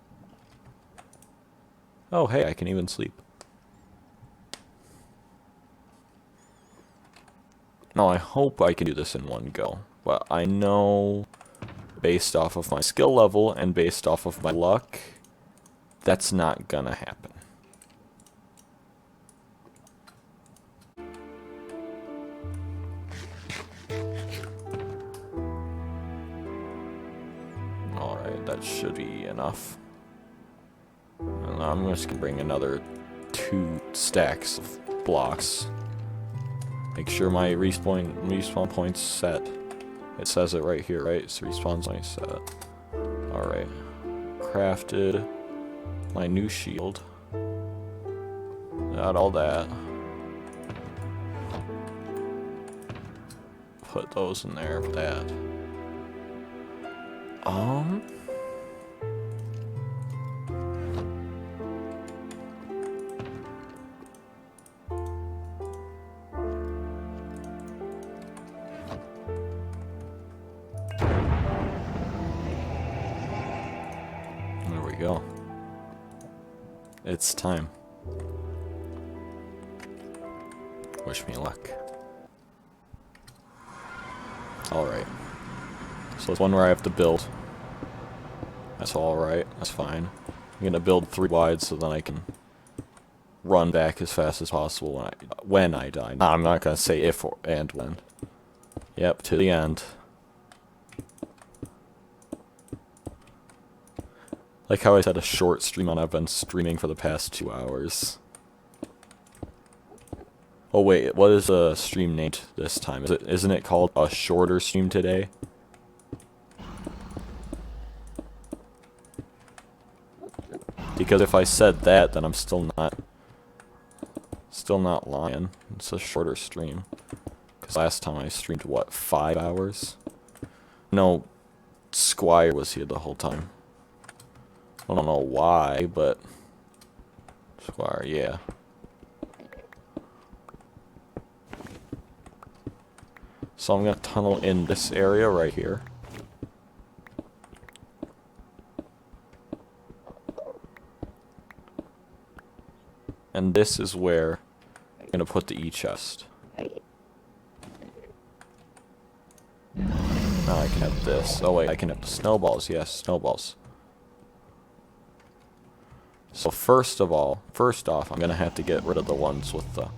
Oh, hey, I can even sleep. Now, I hope I can do this in one go, but I know, based off of my skill level and based off of my luck, that's not gonna happen. Alright, that should be enough. And I'm just gonna bring another 2 stacks of blocks. Make sure my respawn point's set. It says it right here, right? So respawn's only set. Alright. Crafted my new shield. Got all that. Put those in there for that. There we go. It's time. Wish me luck. Alright. So it's one where I have to build. That's alright. That's fine. I'm gonna build 3 wide so then I can run back as fast as possible when I die. Nah, I'm not gonna say if or and when. Yep, to the end. Like how I said a short stream on, I've been streaming for the past 2 hours. Oh wait, what is a stream named this time? Isn't it called a shorter stream today? Because if I said that, then I'm still not lying. It's a shorter stream. Because last time I streamed, what, 5 hours? No, Squire was here the whole time. I don't know why, but Squire, yeah. So I'm gonna tunnel in this area right here. And this is where I'm gonna put the E-chest. Now I can have this. Oh wait, I can have the snowballs. Yes, snowballs. So first off, I'm gonna have to get rid of the ones with the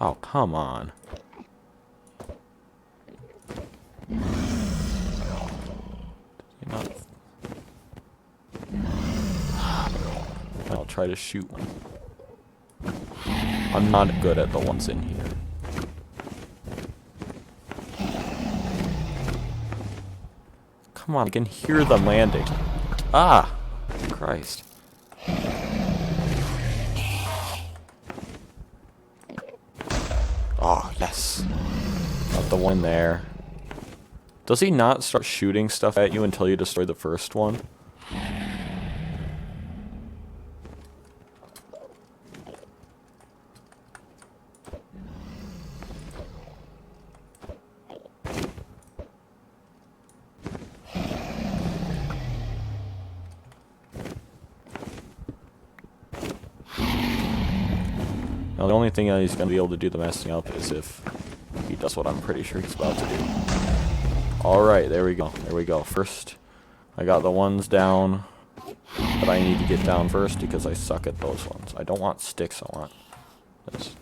Oh, come on. I'll try to shoot one. I'm not good at the ones in here. Come on, I can hear them landing. Ah! Christ. Oh, yes. Got the one there. Does he not start shooting stuff at you until you destroy the first one? Now, the only thing that he's going to be able to do the messing up is if he does what I'm pretty sure he's about to do. Alright, there we go. There we go. First, I got the ones down, but I need to get down first because I suck at those ones. I don't want sticks, I want this.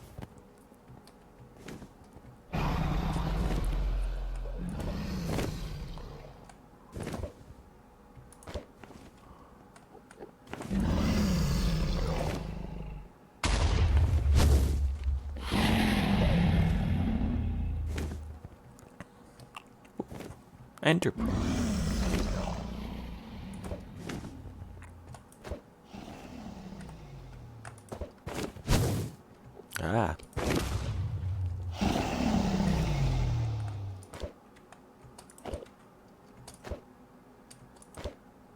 Enter. Ah.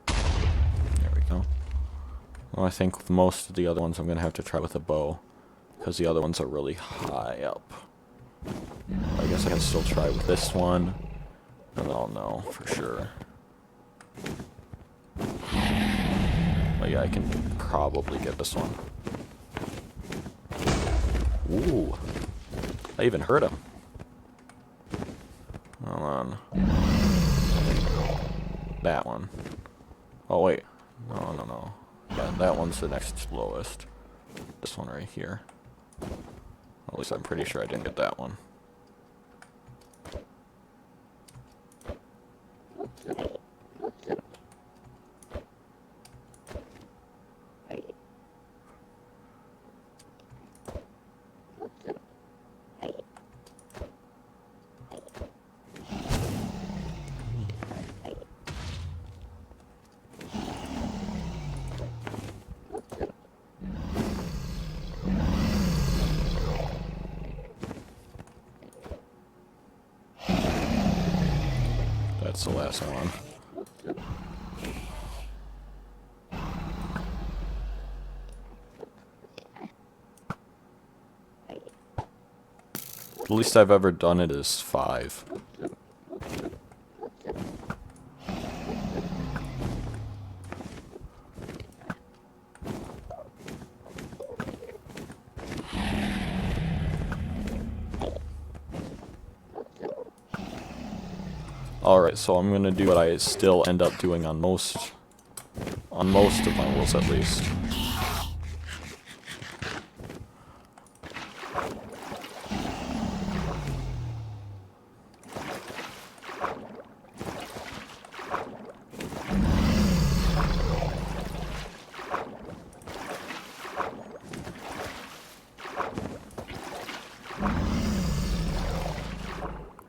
There we go. Well, I think with most of the other ones I'm going to have to try with a bow, because the other ones are really high up. I guess I can still try with this one. And I'll know for sure. But yeah, I can probably get this one. Ooh. I even heard him. Hold on. That one. Oh wait. No. Yeah, that one's the next lowest. This one right here. At least I'm pretty sure I didn't get that one. That's the last one. The least I've ever done it is 5. Alright, so I'm gonna do what I still end up doing on most of my worlds at least.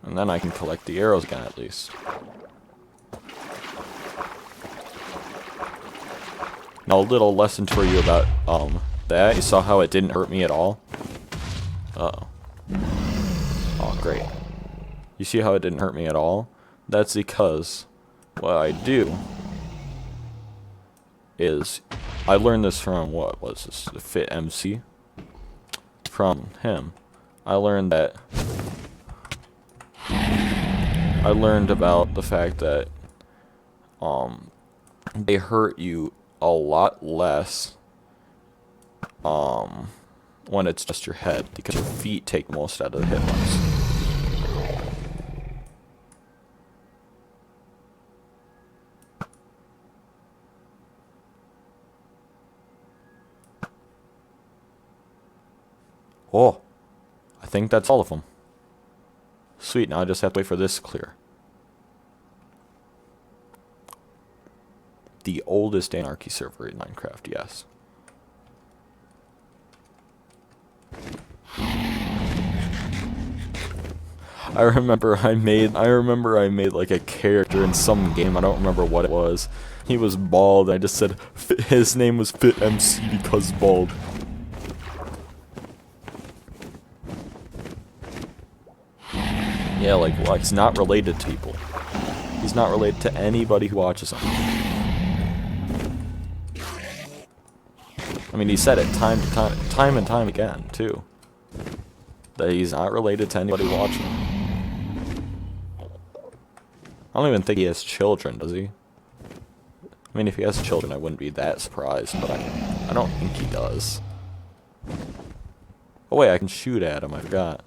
And then I can collect the arrows again at least. Now a little lesson for you about that. You saw how it didn't hurt me at all? Uh-oh. Oh, great. You see how it didn't hurt me at all? That's because what I do is I learned this from what was this? The Fit MC? From him. I learned that I learned about the fact that they hurt you a lot less when it's just your head, because your feet take most out of the hit marks. Oh, I think that's all of them. Sweet, now I just have to wait for this to clear. The oldest Anarchy server in Minecraft, yes. I remember I made like a character in some game, I don't remember what it was. He was bald, I just said his name was Fit MC because bald. Yeah, like, well, he's not related to people. He's not related to anybody who watches him. I mean, he said it time and time again, too. That he's not related to anybody watching him. I don't even think he has children, does he? I mean, if he has children, I wouldn't be that surprised, but I don't think he does. Oh wait, I can shoot at him, I forgot.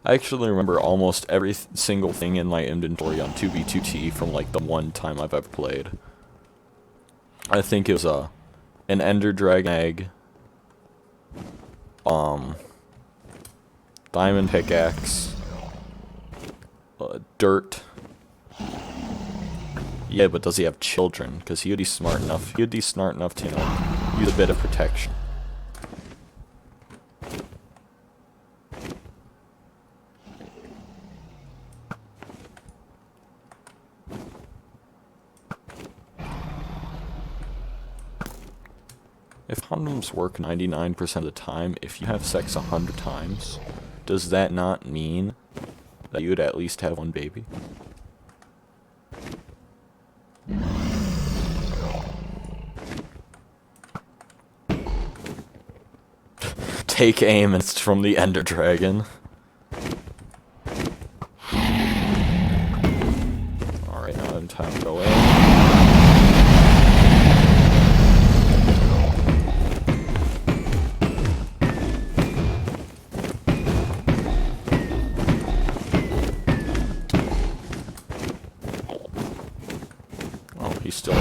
I actually remember almost every single thing in my inventory on 2B2T from like the one time I've ever played. I think it was an Ender Dragon egg, diamond pickaxe, dirt. Yeah, but does he have children? Because he would be smart enough. He would be smart enough to, you know, use a bit of protection. If condoms work 99% of the time, if you have sex 100 times, does that not mean that you would at least have one baby? Take aim, and it's from the Ender Dragon. Alright, now I have time to go in. He's still...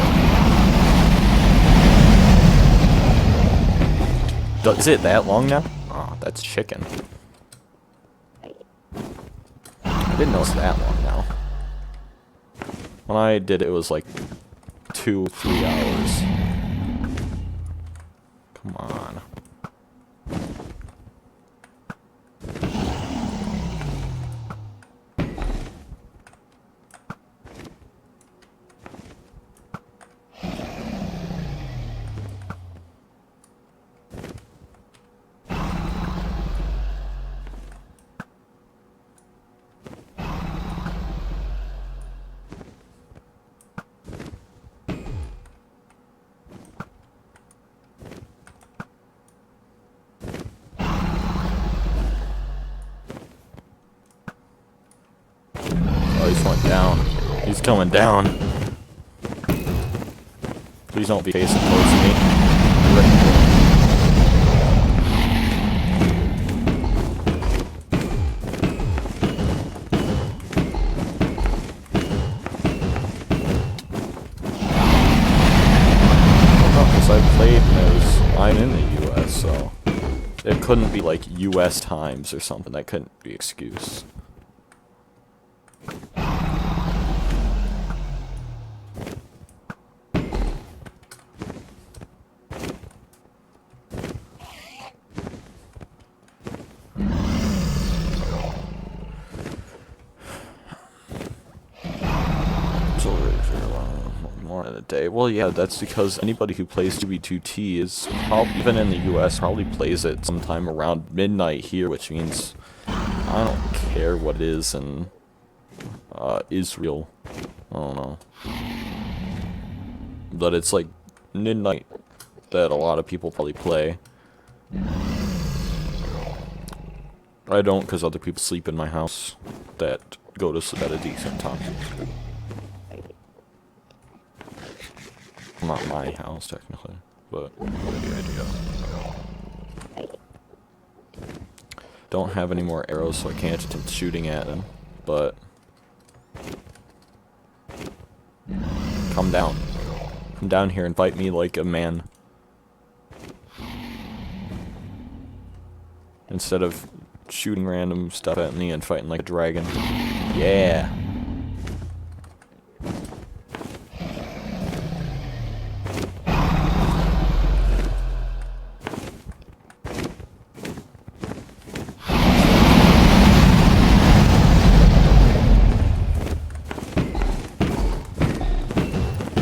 Is it that long now? Oh, that's chicken. I didn't know it's that long now. When I did it, it was like 2-3 hours. Come on. Oh, he's going down. He's coming down. Please don't be facing close to me. Because I played as I'm in the US, so it couldn't be like US times or something. That couldn't be an excuse. More in a day. Well, yeah, that's because anybody who plays 2B2T is probably, even in the US, probably plays it sometime around midnight here, which means I don't care what it is in Israel. I don't know. But it's like midnight that a lot of people probably play. I don't, because other people sleep in my house that go to sleep at a decent time. Not my house, technically, but you get the idea. Don't have any more arrows, so I can't attempt shooting at them, but... Come down. Come down here and fight me like a man. Instead of shooting random stuff at me and fighting like a dragon. Yeah!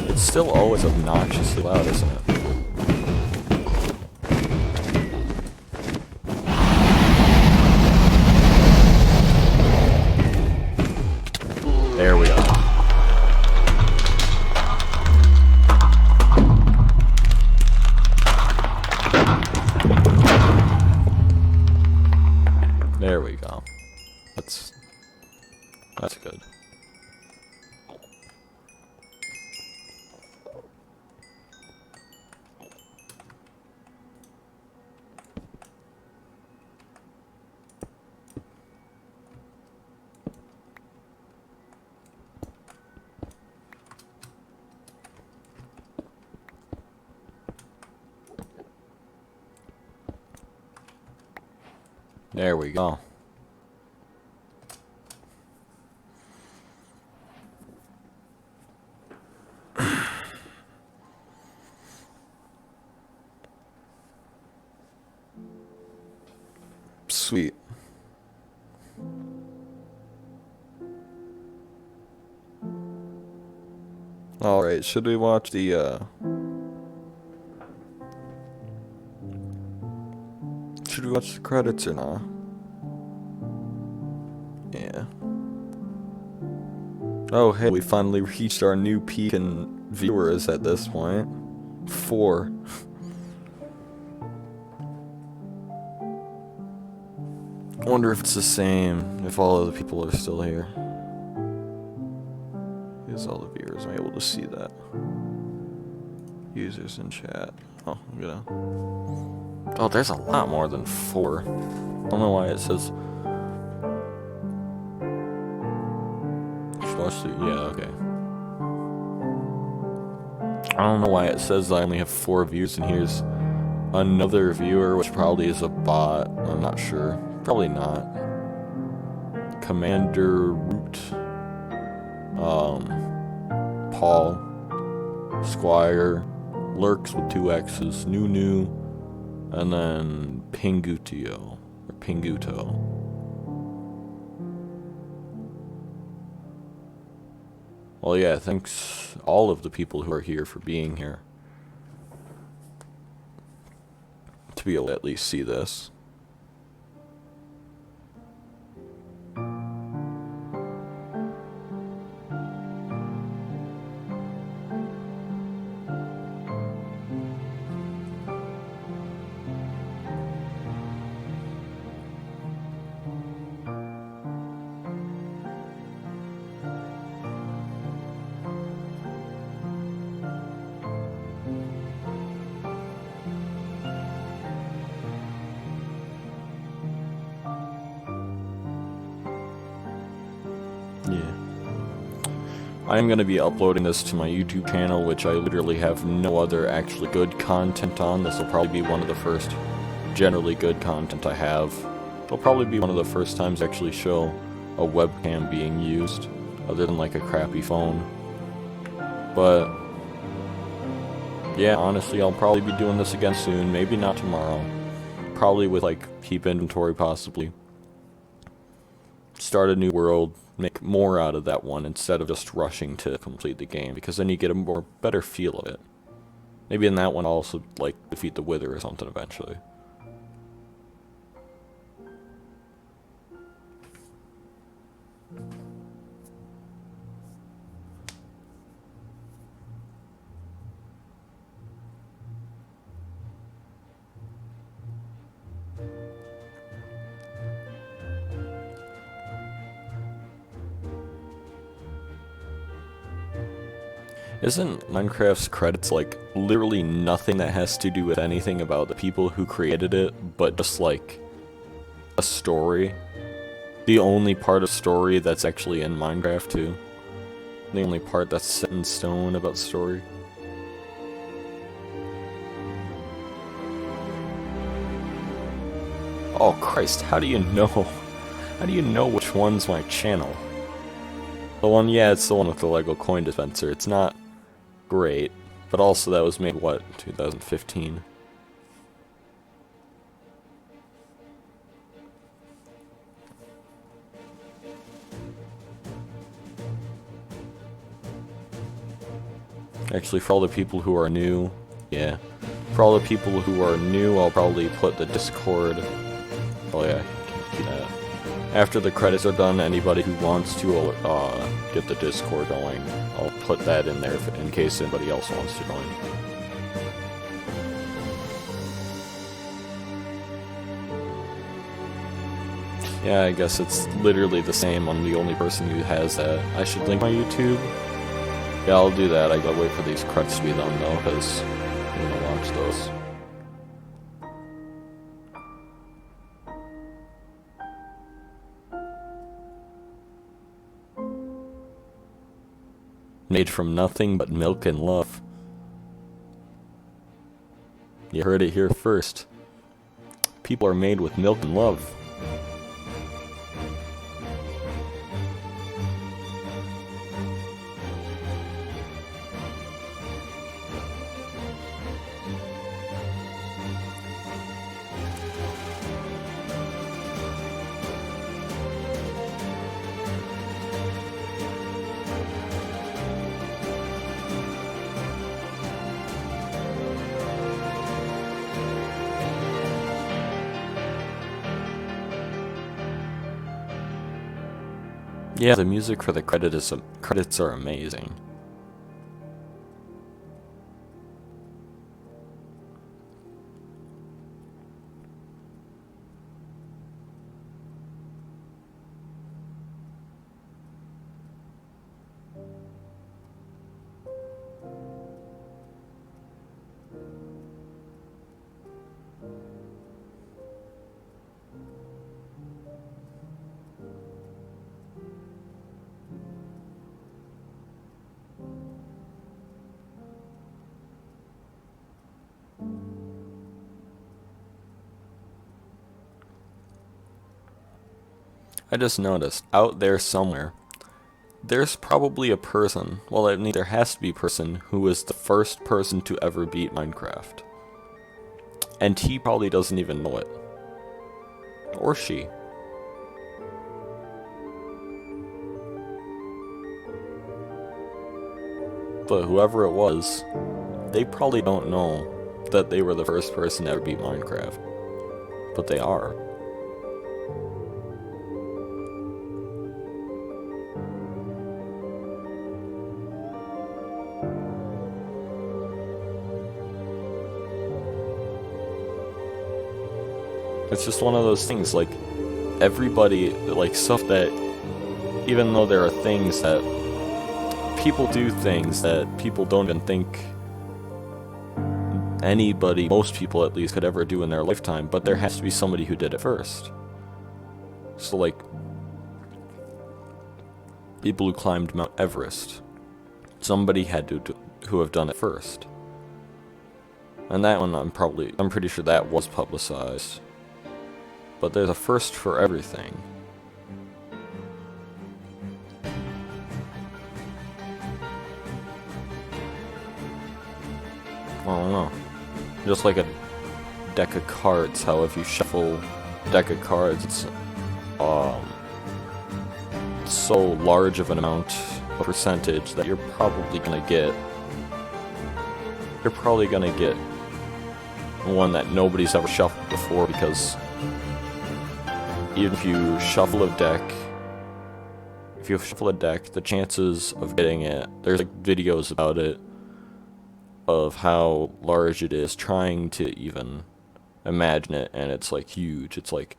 It's still always obnoxiously loud, isn't it? There we go. There we go. That's good. There we go. Sweet. Alright, should we watch the, should we watch the credits or not? Yeah. Oh, hey, we finally reached our new peak in viewers at this point. 4. I wonder if it's the same, if all of the people are still here. Here's all the viewers, I'm able to see that. Users in chat. Oh, I'm gonna... Oh, there's a lot more than 4. I don't know why it says... Yeah, okay. I don't know why it says I only have 4 views, and here's another viewer, which probably is a bot. I'm not sure. Probably not. Commander Root. Paul. Squire. Lurks with 2 X's. Nunu. And then Pingutio. Or Pinguto. Well, yeah, thanks all of the people who are here for being here. To be able to at least see this. I'm going to be uploading this to my YouTube channel, which I literally have no other actually good content on. This will probably be one of the first generally good content I have. It'll probably be one of the first times I actually show a webcam being used, other than like a crappy phone. But yeah, honestly, I'll probably be doing this again soon, maybe not tomorrow. Probably with like keep inventory possibly. Start a new world. Make more out of that one instead of just rushing to complete the game, because then you get a better feel of it. Maybe in that one I'll also like defeat the Wither or something eventually. Isn't Minecraft's credits like literally nothing that has to do with anything about the people who created it, but just like a story? The only part of story that's actually in Minecraft too. The only part that's set in stone about story. Oh Christ, how do you know? How do you know which one's my channel? The one, yeah, it's the one with the Lego coin dispenser. It's not great, but also that was made, what, 2015? Actually, for all the people who are new, yeah. For all the people who are new, I'll probably put the Discord. Oh yeah, can't do that. After the credits are done, anybody who wants to get the Discord going, I'll put that in there in case anybody else wants to join. Yeah, I guess it's literally the same. I'm the only person who has that. I should link my YouTube. Yeah, I'll do that. I gotta wait for these credits to be done though, because I'm gonna watch those. Made from nothing but milk and love. You heard it here first. People are made with milk and love. Yeah, the music for the credits are amazing. I just noticed, out there somewhere, there's probably a person, well, I mean, there has to be a person who is the first person to ever beat Minecraft. And he probably doesn't even know it. Or she. But whoever it was, they probably don't know that they were the first person to ever beat Minecraft. But they are. It's just one of those things, like, everybody, like, stuff that, even though there are things that, people do things that people don't even think anybody, most people at least, could ever do in their lifetime, but there has to be somebody who did it first. So, like, people who climbed Mount Everest, somebody had to who have done it first. And that one, I'm pretty sure that was publicized. But there's a first for everything. I don't know. Just like a deck of cards, how if you shuffle a deck of cards, it's so large of an amount of percentage that you're probably gonna get one that nobody's ever shuffled before, because even if you shuffle a deck, the chances of getting it, there's like videos about it, of how large it is, trying to even imagine it, and it's like huge. It's like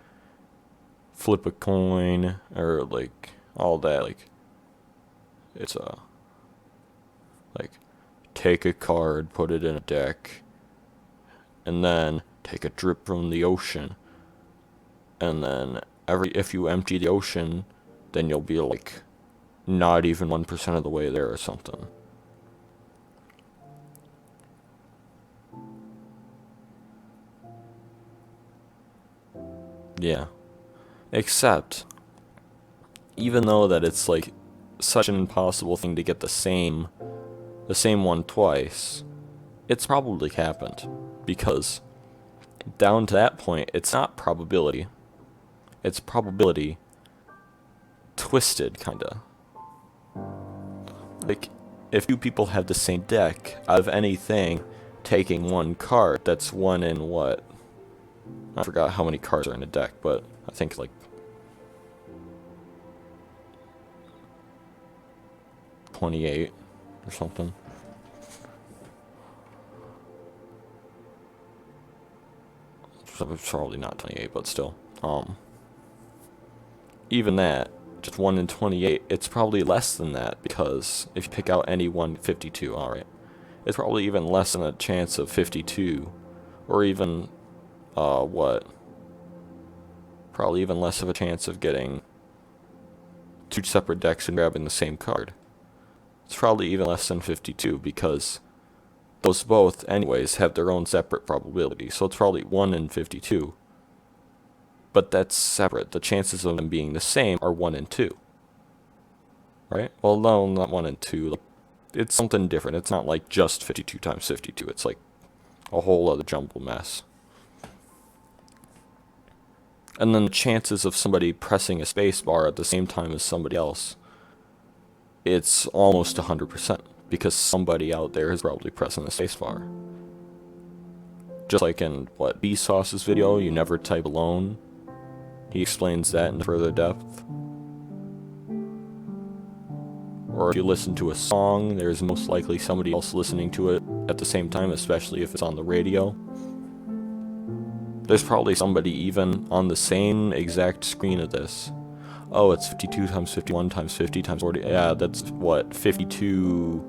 flip a coin, or like all that, like it's like take a card, put it in a deck, and then take a drip from the ocean, and then if you empty the ocean, then you'll be like not even 1% of the way there or something. Yeah. Except, even though that it's like such an impossible thing to get the same one twice, it's probably happened. Because down to that point, it's not probability. It's probability twisted, kinda. Like, if two people have the same deck, out of anything, taking one card, that's one in what? I forgot how many cards are in a deck, but I think like 28 or something. It's probably not 28, but still. Even that, just 1 in 28, it's probably less than that, because if you pick out any 152, alright, it's probably even less than a chance of 52, or even, probably even less of a chance of getting two separate decks and grabbing the same card. It's probably even less than 52, because those both, anyways, have their own separate probability, so it's probably 1 in 52. But that's separate. The chances of them being the same are 1 in 2. Right? Well, no, not 1 in 2. It's something different. It's not like just 52 times 52. It's like a whole other jumble mess. And then the chances of somebody pressing a spacebar at the same time as somebody else, it's almost 100%. Because somebody out there is probably pressing the spacebar. Just like in, Vsauce's video, You Never Type Alone. He explains that in further depth. Or if you listen to a song, there's most likely somebody else listening to it at the same time, especially if it's on the radio. There's probably somebody even on the same exact screen of this. Oh, it's 52 times 51 times 50 times 40. Yeah, that's 52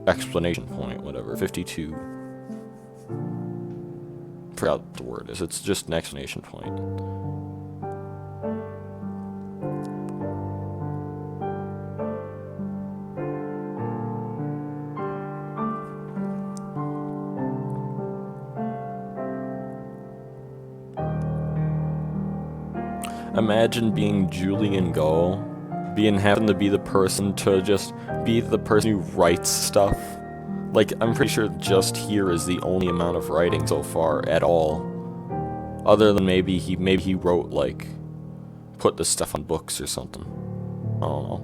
explanation point, whatever. 52. Forgot what the word is. It's just an explanation point. Imagine being Julian Go, having to be the person to just be the person who writes stuff. Like, I'm pretty sure just here is the only amount of writing so far at all. Other than maybe he wrote, like, put this stuff on books or something. I don't know.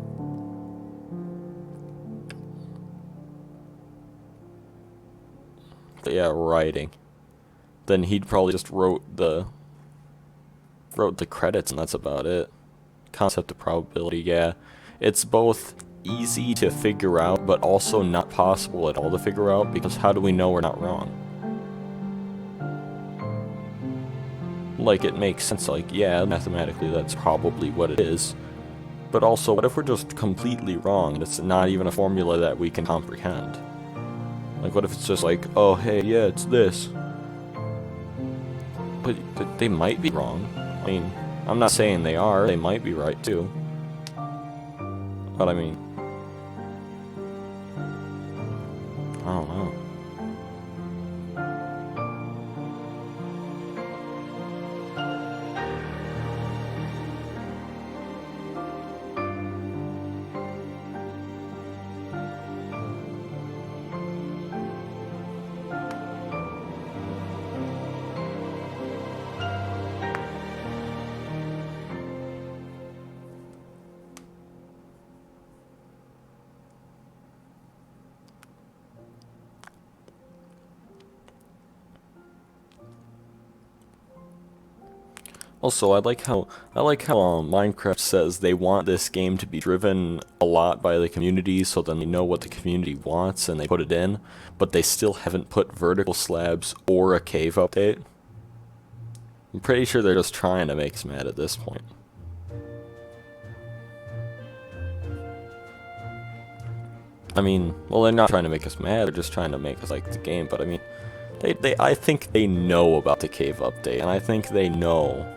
But yeah, writing. Then he'd probably just wrote the credits and that's about it. Concept of probability, yeah. It's both easy to figure out, but also not possible at all to figure out, because how do we know we're not wrong? Like, it makes sense, like, yeah, mathematically that's probably what it is, but also, what if we're just completely wrong and it's not even a formula that we can comprehend? Like, what if it's just like, oh, hey, yeah, it's this. But they might be wrong. I mean, I'm not saying they are, they might be right too. But I mean, I don't know. Also, I like how Minecraft says they want this game to be driven a lot by the community, so then they know what the community wants and they put it in, but they still haven't put vertical slabs or a cave update. I'm pretty sure they're just trying to make us mad at this point. I mean, well, they're not trying to make us mad, they're just trying to make us like the game, but I mean, I think they know about the cave update, and I think they know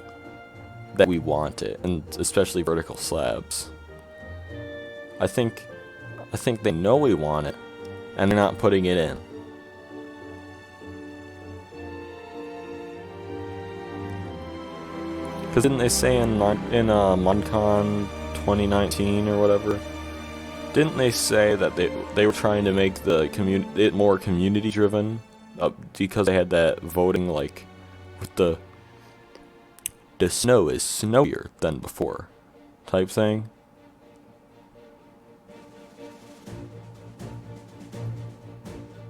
that we want it, and especially vertical slabs. I think they know we want it, and they're not putting it in. Because didn't they say in MonCon 2019 or whatever? Didn't they say that they were trying to make it more community driven, because they had that voting like with the snow is snowier than before type thing?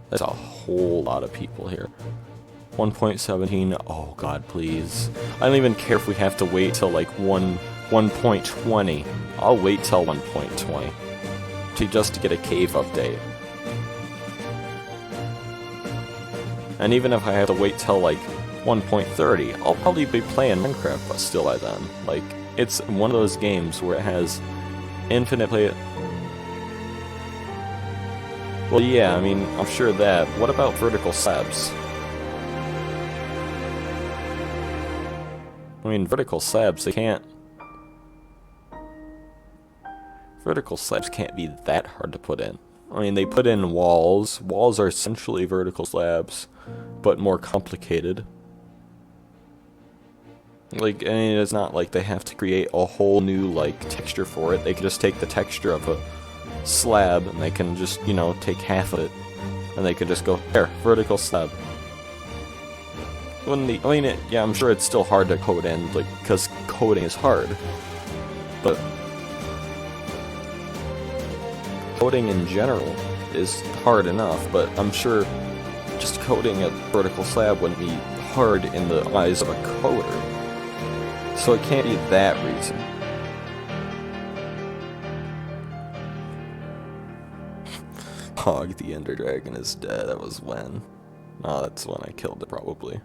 That's a whole lot of people here. 1.17, oh god, please. I don't even care if we have to wait till like 1.20. I'll wait till 1.20 just to get a cave update. And even if I have to wait till like 1.30, I'll probably be playing Minecraft but still by then. Like, it's one of those games where it has infinite play. Well, yeah, I mean, I'm sure that. What about vertical slabs? I mean, vertical slabs, vertical slabs can't be that hard to put in. I mean, they put in walls. Walls are essentially vertical slabs, but more complicated. Like, I mean, it's not like they have to create a whole new, like, texture for it. They can just take the texture of a slab, and they can just, you know, take half of it, and they can just go, there, vertical slab. Yeah, I'm sure it's still hard to code in, like, because coding is hard, but coding in general is hard enough, but I'm sure just coding a vertical slab wouldn't be hard in the eyes of a coder. So it can't be that reason. Hog the Ender Dragon is dead. That was when? Oh, that's when I killed it, probably.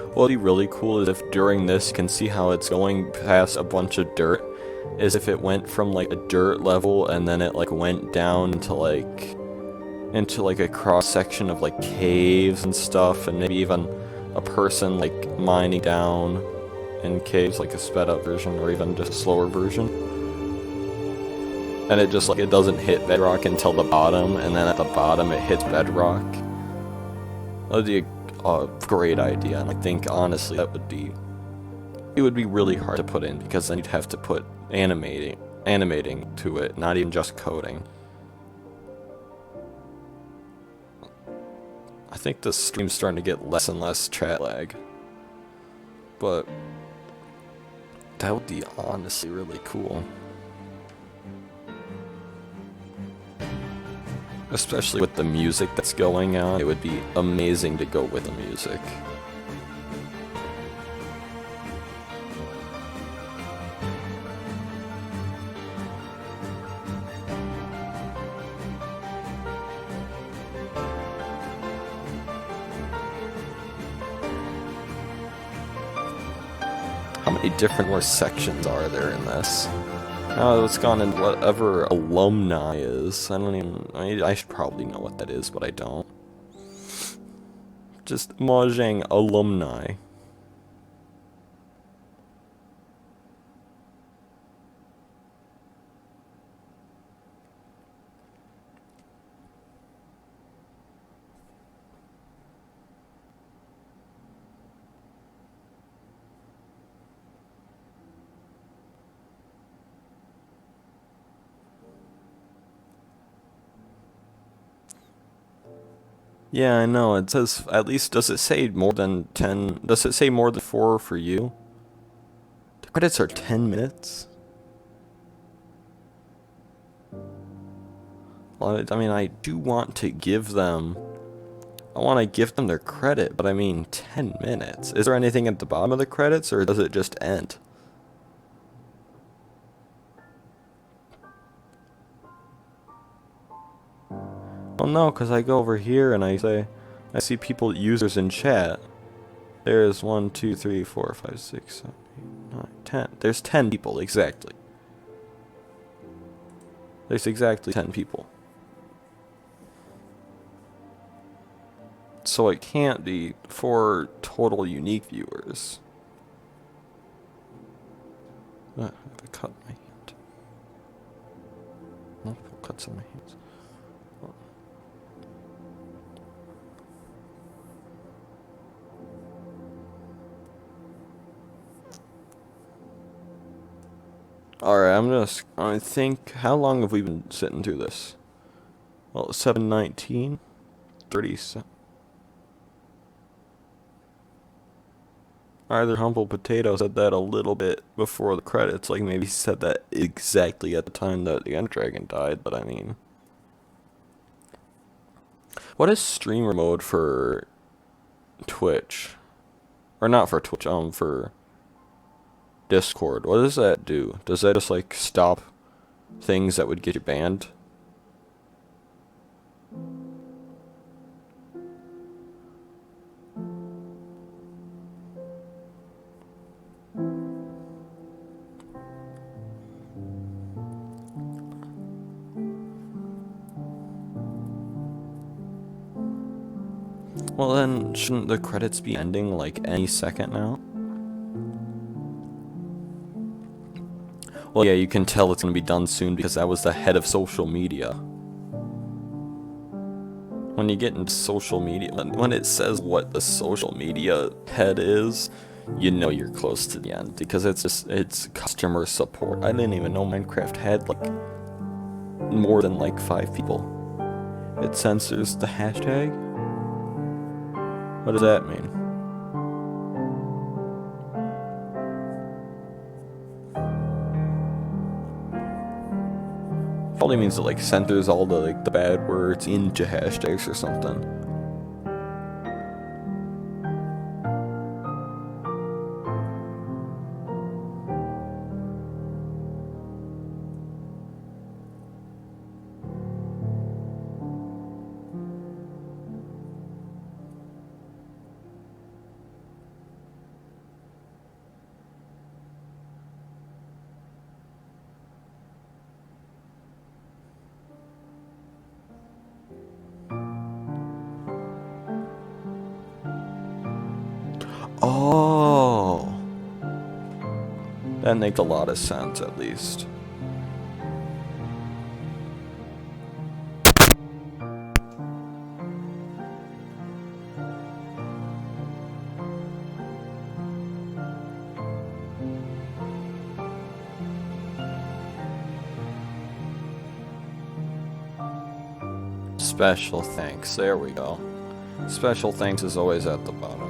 What would be really cool is if during this you can see how it's going past a bunch of dirt, is if it went from like a dirt level and then it like went down into like a cross section of like caves and stuff, and maybe even a person like mining down in caves, like a sped up version or even just a slower version. And it just like it doesn't hit bedrock until the bottom, and then at the bottom it hits bedrock. That would be a great idea, and I think honestly it would be really hard to put in, because then you'd have to put animating to it, not even just coding. I think the stream's starting to get less and less chat lag, but that would be honestly really cool. Especially with the music that's going on, it would be amazing to go with the music. How many different more sections are there in this? Oh, it's gone in whatever alumni is. I should probably know what that is, but I don't. Just Mojang alumni. Yeah, I know. It says, at least, does it say more than 10? Does it say more than 4 for you? The credits are 10 minutes? Well, I mean, I do want to give them... I want to give them their credit, but I mean, 10 minutes. Is there anything at the bottom of the credits, or does it just end? Well, no, because I go over here and I say, I see people, users in chat. There's 1, 2, 3, 4, 5, 6, 7, 8, 9, 10. There's 10 people, exactly. There's exactly 10 people. So it can't be 4 total unique viewers. I have a cut in my hand. Multiple cuts in my hands. Alright, I think, how long have we been sitting through this? Well, 7:19, 37. Either Humble Potato said that a little bit before the credits, like maybe he said that exactly at the time that the Ender Dragon died, but I mean... What is streamer mode for Twitch? Or not for Twitch, for Discord. What does that do? Does that just like stop things that would get you banned? Well then, shouldn't the credits be ending like any second now? Well, yeah, you can tell it's gonna be done soon because that was the head of social media. When you get into social media, when it says what the social media head is, you know you're close to the end because it's customer support. I didn't even know Minecraft had like more than like 5 people. It censors the hashtag? What does that mean? Probably means it like censors all the the bad words into hashtags or something. Oh, that makes a lot of sense, at least. Special thanks, there we go. Special thanks is always at the bottom.